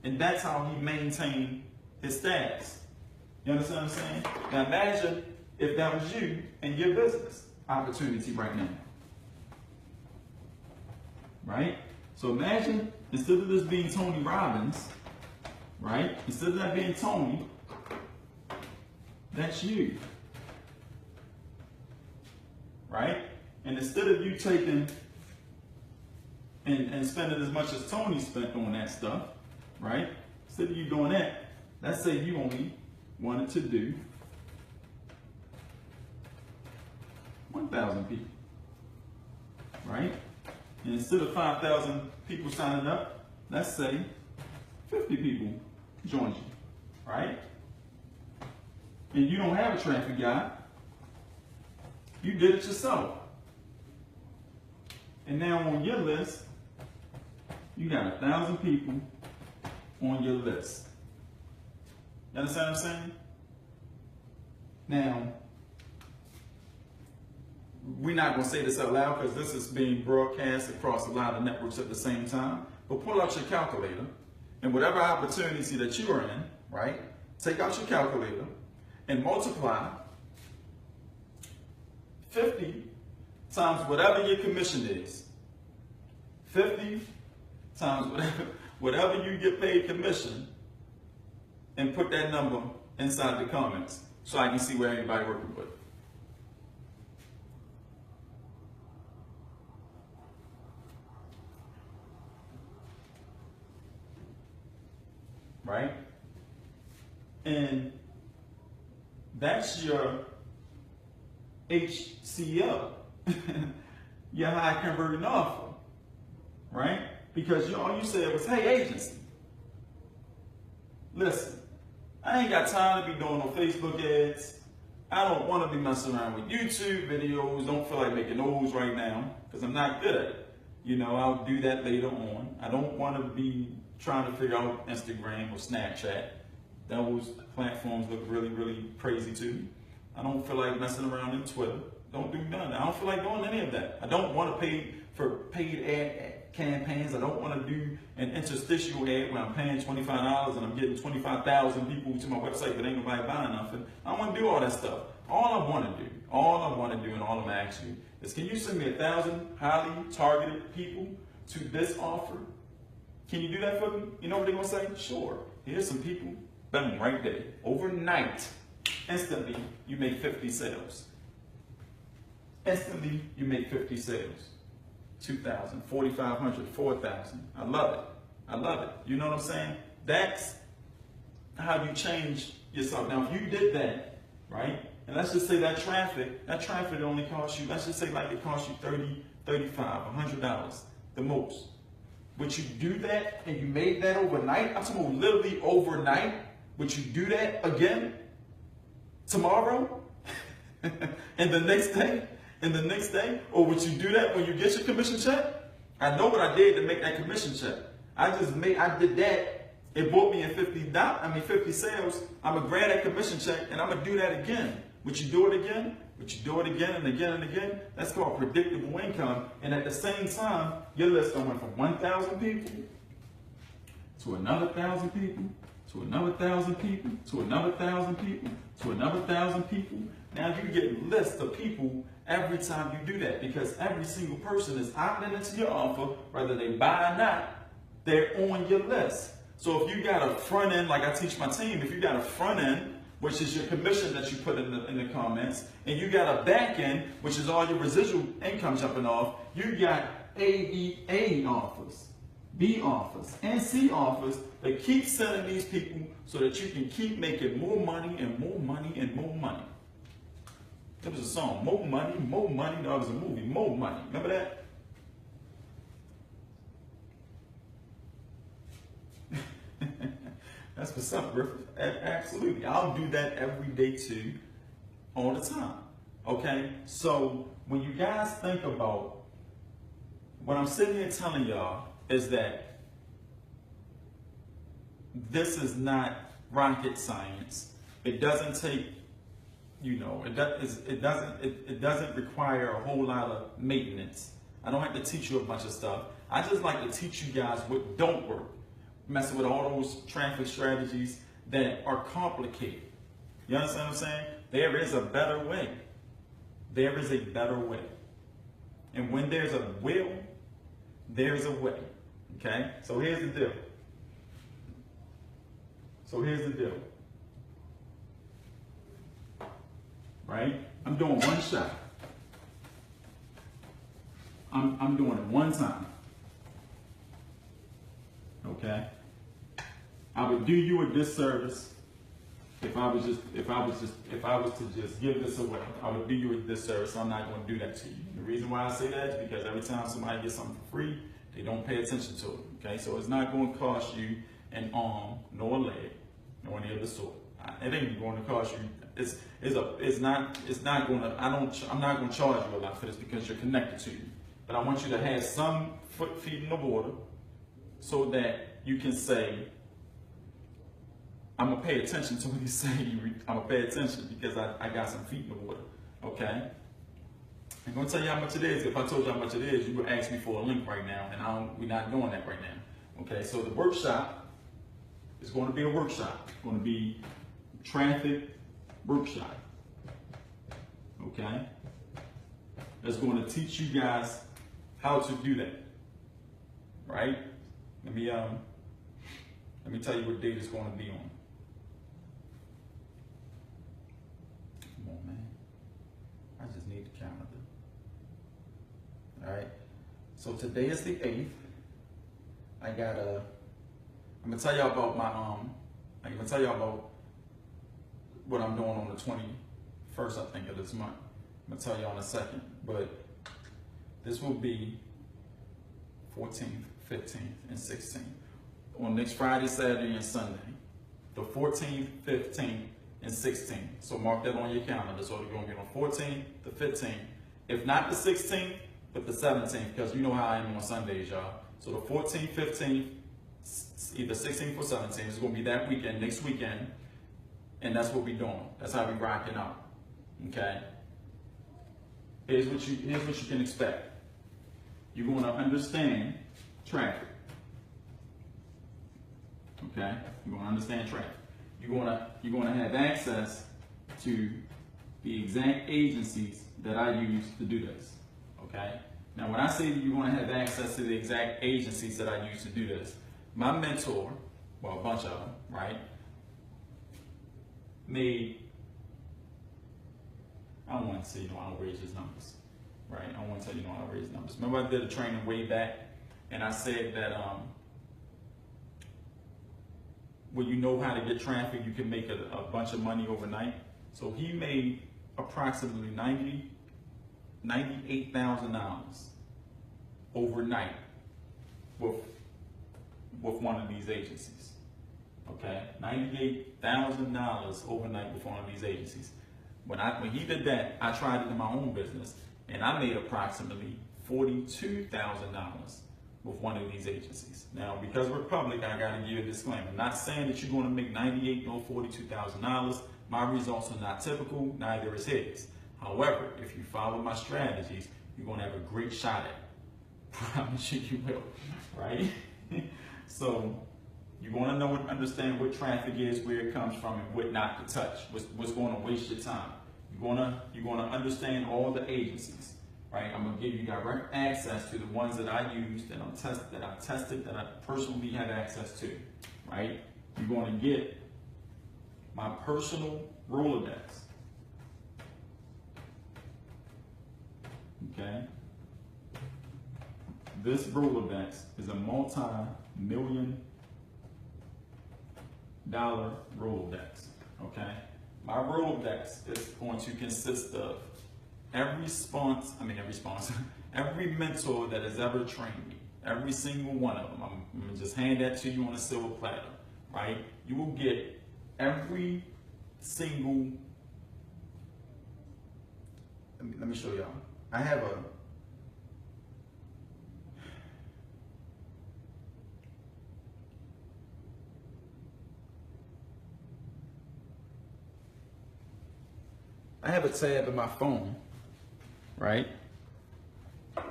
And that's how he maintained his status. You understand what I'm saying? Now imagine if that was you and your business opportunity right now. Right? So imagine, instead of this being Tony Robbins, right? Instead of that being Tony, that's you. Right? And instead of you taking and spending as much as Tony spent on that stuff, right? Instead of you doing that, let's say you only wanted to do 1,000 people, right? And instead of 5,000 people signing up, let's say 50 people joined you, right? And you don't have a traffic guy. You did it yourself. And now on your list, you got 1,000 people on your list. You understand what I'm saying? Now, we're not going to say this out loud because this is being broadcast across a lot of networks at the same time. But pull out your calculator and whatever opportunity that you are in, right? Take out your calculator and multiply 50 times whatever your commission is. 50 times whatever you get paid commission and put that number inside the comments so I can see where anybody working with. Right? And that's your HCO, your high converting offer, right? Because all you said was, hey, agency, listen, I ain't got time to be doing no Facebook ads. I don't want to be messing around with YouTube videos. Don't feel like making those right now because I'm not good at it. You know, I'll do that later on. I don't want to be trying to figure out Instagram or Snapchat. Those platforms look really, really crazy to me. I don't feel like messing around in Twitter. Don't do none of that. I don't feel like doing any of that. I don't want to pay for paid ad campaigns. I don't want to do an interstitial ad where I'm paying $25 and I'm getting 25,000 people to my website but ain't nobody buying nothing. I don't want to do all that stuff. All I want to do and all I'm asking you is, can you send me 1,000 highly targeted people to this offer? Can you do that for me? You know what they're going to say? Sure. Here's some people. Boom, right there. Overnight, instantly, you make 50 sales. Instantly, you make 50 sales. 2,000, 4,500, 4,000. I love it. I love it. You know what I'm saying? That's how you change yourself. Now, if you did that, right, and let's just say that traffic only costs you, let's just say like it costs you $30, $35, $100, the most. Would you do that and you made that overnight? I'm talking about literally overnight. Would you do that again tomorrow? And the next day? And the next day? Or would you do that when you get your commission check? I know what I did to make that commission check. I did that. It brought me in 50 sales. I'm gonna grab that commission check and I'm gonna do that again. Would you do it again? Would you do it again and again and again? That's called predictable income. And at the same time, your list went from 1,000 people to another 1,000 people, to another 1,000 people, to another 1,000 people, to another 1,000 people. Now you get lists of people every time you do that, because every single person is opting into your offer, whether they buy or not, they're on your list. So if you got a front end, like I teach my team, if you got a front end, which is your commission that you put in the comments, and you got a back end, which is all your residual income jumping off, you got A offers, B offers, and C offers that keep sending these people so that you can keep making more money and more money and more money. There was a song, More Money, More Money. No, it was a movie, More Money. Remember that? That's what's up, Griffith. Absolutely. I'll do that every day too, all the time. Okay? So when you guys think about what I'm sitting here telling y'all is that this is not rocket science. It doesn't take, you know, it doesn't require a whole lot of maintenance. I don't have to teach you a bunch of stuff. I just like to teach you guys what don't work. Messing with all those traffic strategies that are complicated. You understand what I'm saying? There is a better way. There is a better way. And when there's a will, there's a way. Okay? So here's the deal. Right? I'm doing one shot. I'm doing it one time. Okay? I would do you a disservice if I was to just give this away. I would do you a disservice. I'm not going to do that to you. The reason why I say that is because every time somebody gets something for free, they don't pay attention to it. Okay? So it's not going to cost you an arm, nor a leg, nor any other sort. It ain't going to cost you. I'm not going to charge you a lot for this because you're connected to you. But I want you to have some feet in the water so that you can say, I'm going to pay attention to what he's saying. I'm going to pay attention because I got some feet in the water. Okay? I'm going to tell you how much it is. If I told you how much it is, you would ask me for a link right now, and we're not doing that right now. Okay? So the workshop is going to be a workshop. It's going to be traffic workshop. Okay? That's going to teach you guys how to do that. Right? Let me tell you what date it's going to be on. calendar. All right. So today is the 8th. I'm gonna tell y'all about I'm gonna tell y'all about what I'm doing on the 21st, I think, of this month. I'm gonna tell y'all in a second, but this will be 14th, 15th, and 16th on next Friday, Saturday, and Sunday. The 14th, 15th, and 16th. So mark that on your calendar. So you're gonna get on 14th, the 15th, if not the 16th, but the 17th, because you know how I am on Sundays, y'all. So the 14th, 15th, either 16th or 17th is gonna be that weekend, next weekend, and that's what we're doing. That's how we're rocking out. Okay. Here's what you can expect. You're gonna understand traffic. Okay, you're gonna understand traffic. You're gonna have access to the exact agencies that I use to do this. Okay. Now, when I say that you're gonna have access to the exact agencies that I use to do this, my mentor, well, a bunch of them, right, made, I don't want to say no outrageous numbers, right? I don't want to tell you no outrageous numbers. Remember, I did a training way back, and I said that when you know how to get traffic, you can make a bunch of money overnight. So he made approximately $98,000 overnight with one of these agencies. Okay, $98,000 overnight with one of these agencies. When he did that, I tried it in my own business, and I made approximately $42,000 with one of these agencies. Now, because we're public, I got to give you a disclaimer. I'm not saying that you're going to make $98,000 or $42,000. My results are not typical, neither is his. However, if you follow my strategies, you're going to have a great shot at it. Promise you will, right? So you want to know and understand what traffic is, where it comes from, and what not to touch. What's going to waste your time. You're gonna understand all the agencies, right? I'm gonna give you direct access to the ones that I used, that I tested, that I personally had access to, right? You're going to get my personal Rolodex. Okay. This Rolodex is a multi-million-dollar Rolodex, okay? My Rolodex is going to consist of every mentor that has ever trained me, every single one of them. I'm gonna just hand that to you on a silver platter, right? You will get every single, let me show y'all. I have a tab in my phone, right? Okay.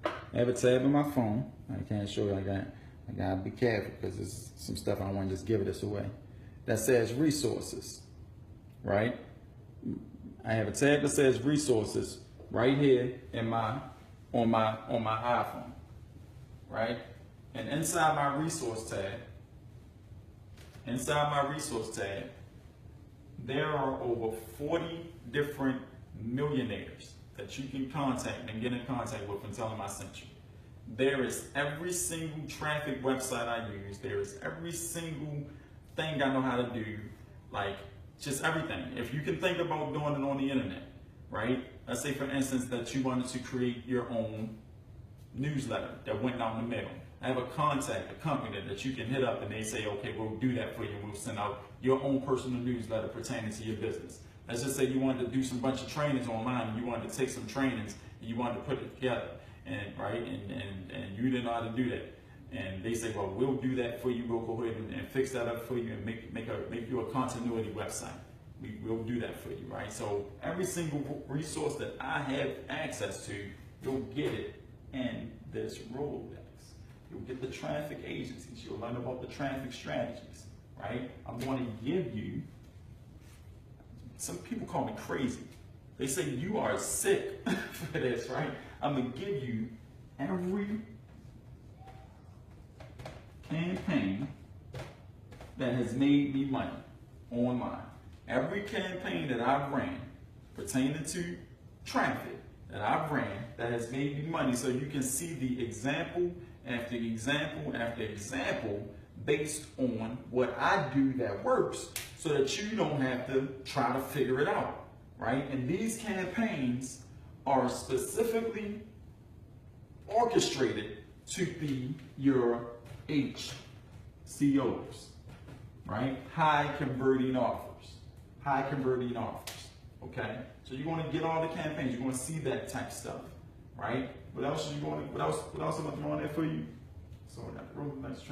I have a tab in my phone. I can't show you. I gotta be careful because there's some stuff I don't want to just give this away. That says resources, right? I have a tab that says resources right here on my iPhone, right? And inside my resource tab, there are over 40 different millionaires that you can contact and get in contact with and tell them I sent you. There is every single traffic website I use. There is every single thing I know how to do, like just everything. If you can think about doing it on the internet, right? Let's say, for instance, that you wanted to create your own newsletter that went out in the mail. I have a company that you can hit up and they say, okay, we'll do that for you. We'll send out your own personal newsletter pertaining to your business. Let's just say you wanted to do some bunch of trainings online and you wanted to take some trainings and you wanted to put it together, and you didn't know how to do that. And they say, well, we'll do that for you. We'll go ahead and fix that up for you and make you a continuity website. We'll do that for you, right? So every single resource that I have access to, you'll get it in this Rolodex. You'll get the traffic agencies. You'll learn about the traffic strategies, right? I'm going to give you, some people call me crazy. They say you are sick for this, right? I'm going to give you every campaign that has made me money online. Every campaign that I've ran pertaining to traffic that I've ran that has made me money, so you can see the example after example after example based on what I do that works, so that you don't have to try to figure it out, right? And these campaigns are specifically orchestrated to be your HCOs, right? High converting offers, okay? So you're going to get all the campaigns, you're going to see that type stuff, right? What else am I throwing there for you? So I got Roblox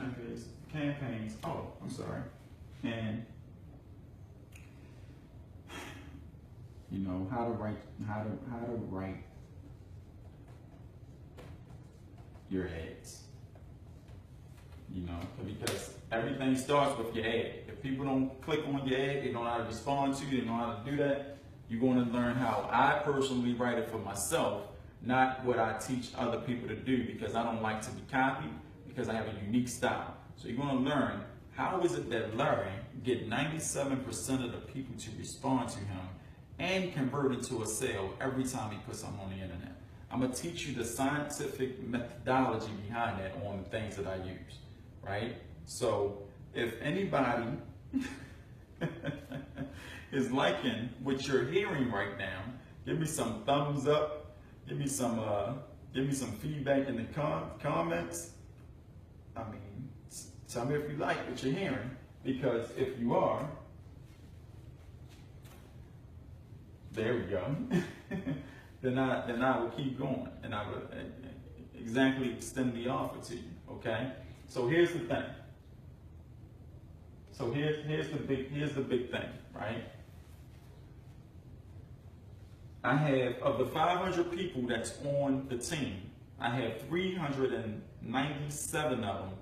campaigns. Oh, I'm sorry. And you know how to write your ads. You know, because everything starts with your ad. If people don't click on your ad, they don't know how to respond to you, they don't know how to do that. You're going to learn how I personally write it for myself, not what I teach other people to do, because I don't like to be copied, because I have a unique style. So you're going to learn how is it that Larry get 97% of the people to respond to him and convert into a sale every time he puts something on the internet. I'm going to teach you the scientific methodology behind that on the things that I use, right? So if anybody is liking what you're hearing right now, give me some thumbs up, give me some feedback in the comments. I mean, tell me if you like what you're hearing, because if you are, there we go. then I will keep going, and I will exactly extend the offer to you. Okay. So here's the thing. So here's the big thing, right? I have, of the 500 people that's on the team, I have 397 of them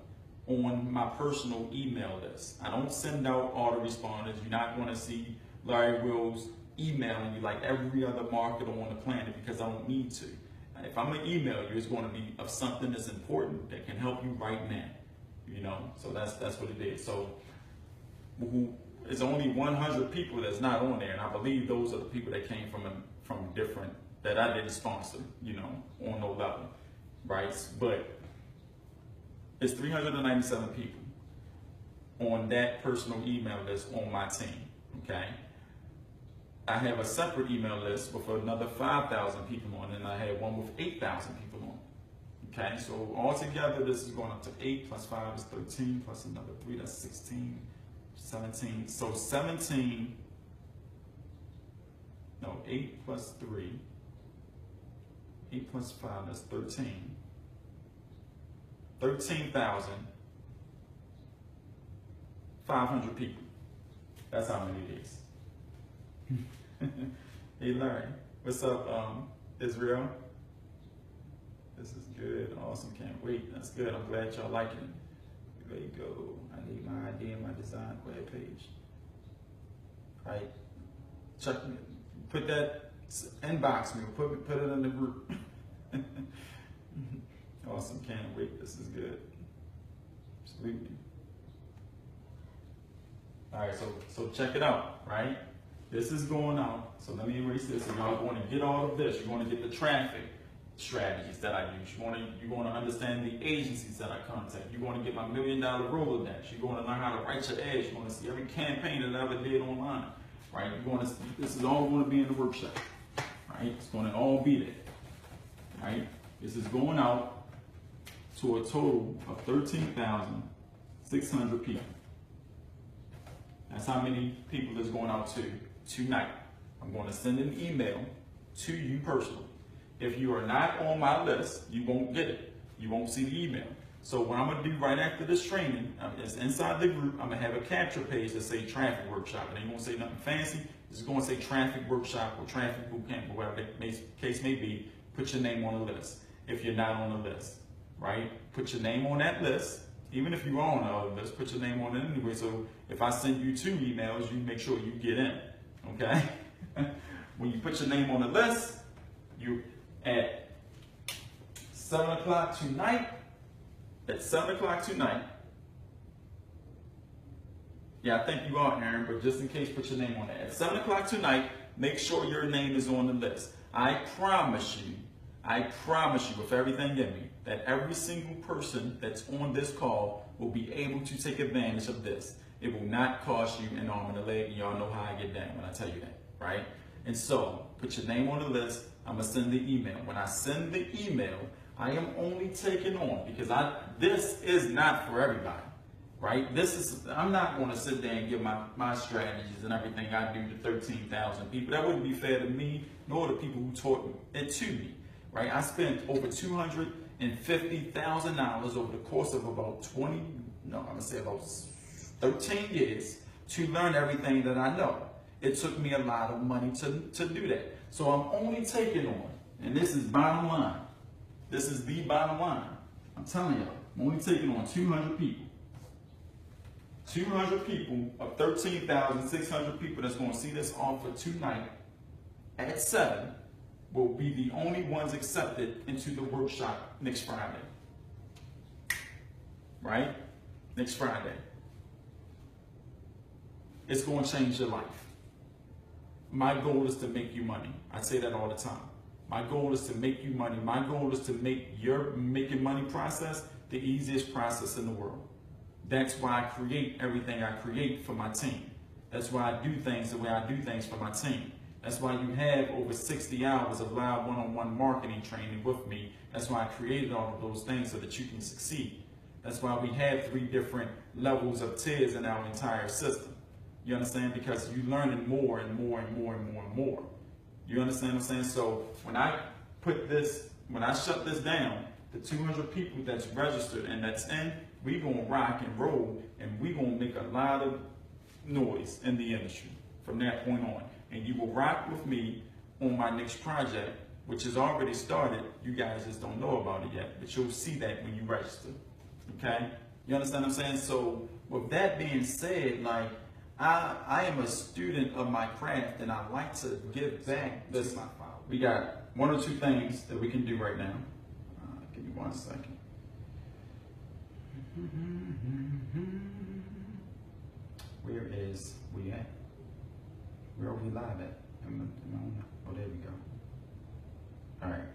on my personal email list. I don't send out autoresponders. You're not going to see Larry Wills emailing you like every other marketer on the planet, because I don't need to. If I'm going to email you, it's going to be of something that's important that can help you right now. You know, so that's what it is. So it's only 100 people that's not on there, and I believe those are the people that came from different, that I didn't sponsor, you know, on no level, right? But it's 397 people on that personal email list on my team, okay? I have a separate email list with another 5,000 people on, and I have one with 8,000 people on, okay? So altogether, this is going up to 8 plus 5 is 13, plus another 3, that's 16, 17. So 17, no, 8 plus 3, 8 plus 5, that's 13. 13,500 people. That's how many it is. Hey Larry, what's up, Israel? This is good, awesome, can't wait. That's good, I'm glad y'all like it. There you go. I need my idea and my design web page. Right, check, put that, inbox me, put it in the group. Awesome, can't wait, this is good. Absolutely. All right, so check it out, right? This is going out, so let me erase this. So y'all going to get all of this. You're going to get the traffic strategies that I use. You're going to understand the agencies that I contact. You're going to get my $1 million Rolodex. You're going to learn how to write your ads. You're going to see every campaign that I ever did online, right? This is all going to be in the workshop, right? It's going to all be there, right? This is going out to a total of 13,600 people. That's how many people it's going out to tonight. I'm going to send an email to you personally. If you are not on my list, you won't get it. You won't see the email. So what I'm going to do right after this training is inside the group, I'm going to have a capture page that say traffic workshop. It ain't going to say nothing fancy. It's going to say traffic workshop or traffic boot camp or whatever the case may be. Put your name on the list if you're not on the list, right? Put your name on that list. Even if you are on the other list, put your name on it anyway. So if I send you 2 emails, you make sure you get in, okay? When you put your name on the list, you at 7 o'clock tonight, yeah, I think you are, Aaron, but just in case, put your name on that. At 7 o'clock tonight, make sure your name is on the list. I promise you with everything in me, that every single person that's on this call will be able to take advantage of this. It will not cost you an arm and a leg, and y'all know how I get down when I tell you that, right? And so, put your name on the list. I'm gonna send the email. When I send the email, I am only taking on, because this is not for everybody, right? I'm not gonna sit there and give my strategies and everything I do to 13,000 people. That wouldn't be fair to me, nor the people who taught it to me, right? I spent over $250,000 over the course of about 13 years to learn everything that I know. It took me a lot of money to do that. So I'm only taking on, and this is bottom line. This is the bottom line. I'm telling you, I'm only taking on 200 people. 200 people of 13,600 people that's going to see this offer tonight at 7 will be the only ones accepted into the workshop next Friday. Right? Next Friday. It's going to change your life. My goal is to make you money. I say that all the time. My goal is to make you money. My goal is to make your making money process the easiest process in the world. That's why I create everything I create for my team. That's why I do things the way I do things for my team. That's why you have over 60 hours of live one-on-one marketing training with me. That's why I created all of those things so that you can succeed. That's why we have 3 different levels of tiers in our entire system. You understand? Because you're learning more and more and more and more and more. You understand what I'm saying? So when I shut this down, the 200 people that's registered and that's in, we gonna rock and roll, and we gonna make a lot of noise in the industry from that point on. And you will rock with me on my next project, which has already started. You guys just don't know about it yet, but you'll see that when you register. Okay? You understand what I'm saying? So with that being said, like, I am a student of my craft, and I like to give back. We got 1 or 2 things that we can do right now. Give me 1 second. Where is we at? Where are we live at? Oh, there we go. All right.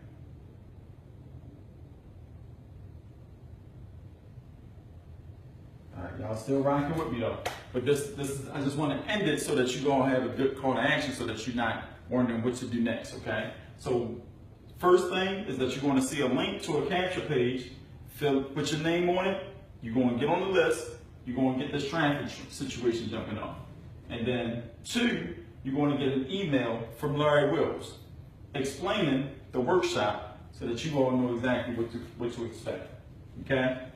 All right, y'all still rocking with me though. But this is, I just want to end it so that you all have a good call to action, so that you're not wondering what to do next, okay? So first thing is that you're going to see a link to a capture page. Put your name on it. You're going to get on the list. You're going to get this traffic situation jumping off. And then 2, you're going to get an email from Larry Wills explaining the workshop so that you all know exactly what to expect, okay?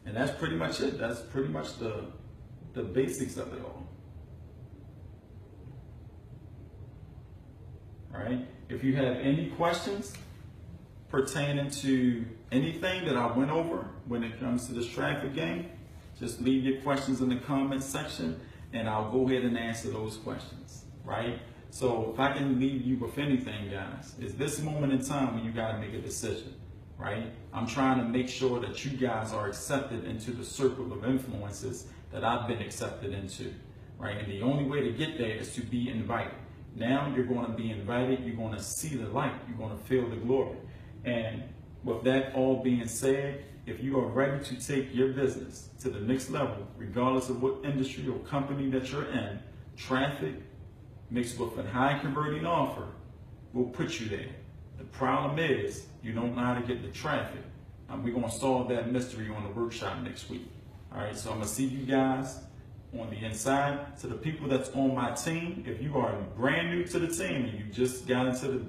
And that's pretty much it. That's pretty much the basics of it all. All right. If you have any questions pertaining to anything that I went over when it comes to this traffic game, just leave your questions in the comments section, and I'll go ahead and answer those questions. Right. So if I can leave you with anything, guys, is this moment in time when you got to make a decision. Right? I'm trying to make sure that you guys are accepted into the circle of influences that I've been accepted into, right? And the only way to get there is to be invited. Now you're going to be invited. You're going to see the light. You're going to feel the glory. And with that all being said, if you are ready to take your business to the next level, regardless of what industry or company that you're in, traffic mixed with a high converting offer will put you there. The problem is you don't know how to get the traffic. We're going to solve that mystery on the workshop next week. All right, so I'm going to see you guys on the inside. To the people that's on my team, if you are brand new to the team and you just got into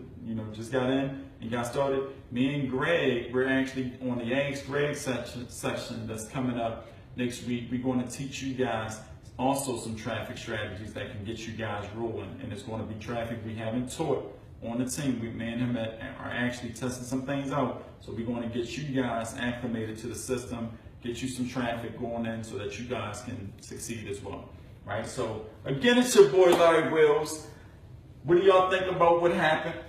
just got in and got started, me and Greg, we're actually on the Ask Greg section that's coming up next week. We're going to teach you guys also some traffic strategies that can get you guys rolling. And it's going to be traffic we haven't taught on the team. Me and him are actually testing some things out. So we're going to get you guys acclimated to the system, get you some traffic going in so that you guys can succeed as well. Right? So again, it's your boy Larry Wills. What do y'all think about what happened?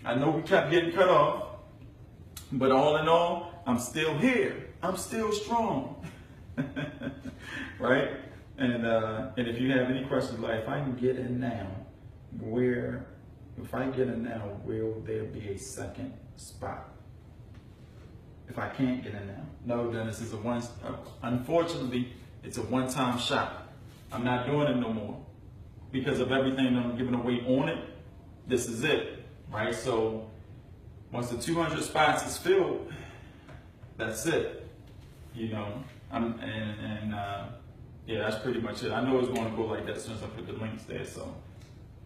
I know we kept getting cut off, but all in all, I'm still here. I'm still strong. Right? And if you have any questions, like if I can get in now, where, if I get in now, will there be a second spot? If I can't get in now. No, Dennis, is unfortunately, it's a one-time shot. I'm not doing it no more. Because of everything that I'm giving away on it, this is it, right? So once the 200 spots is filled, that's it, you know. Yeah, that's pretty much it. I know it's going to go like that as soon as I put the links there. So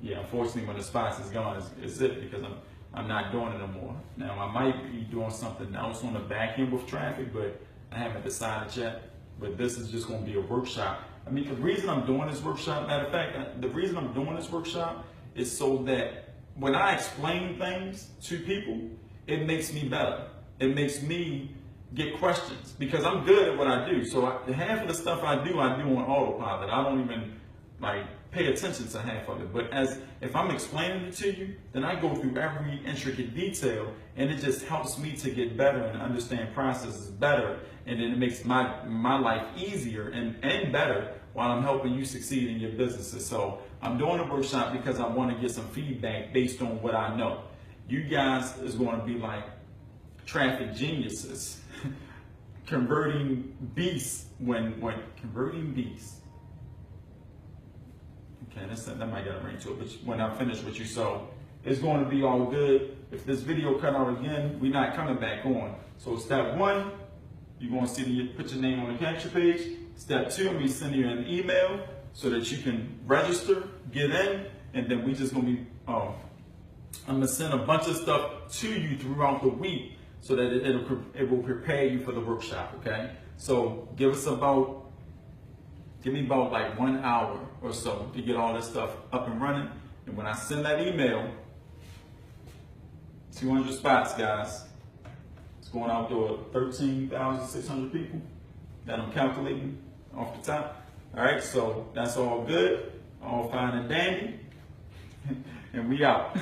yeah, unfortunately, when the spots is gone, is it, because I'm not doing it no more. Now I might be doing something else on the back end with traffic, but I haven't decided yet. But this is just going to be a workshop. I mean, the reason I'm doing this workshop, matter of fact, the reason I'm doing this workshop is so that when I explain things to people, it makes me better. It makes me get questions, because I'm good at what I do. So half of the stuff I do on autopilot. I don't even pay attention to half of it. But if I'm explaining it to you, then I go through every intricate detail, and it just helps me to get better and understand processes better. And then it makes my life easier and better while I'm helping you succeed in your businesses. So I'm doing a workshop because I want to get some feedback based on what I know. You guys is going to be like traffic geniuses, converting beasts when converting beasts. Okay, that might get a ring to it, but when I finish with you, so it's going to be all good. If this video cut out again, we're not coming back on. So step one, you're going to see put your name on the capture page. Step two, we send you an email so that you can register, get in, and then we just going to be, I'm going to send a bunch of stuff to you throughout the week so that it will prepare you for the workshop, okay? So give me about like 1 hour or so to get all this stuff up and running. And when I send that email, 200 spots, guys. It's going out to 13,600 people that I'm calculating off the top. All right, so that's all good, all fine and dandy, and we out.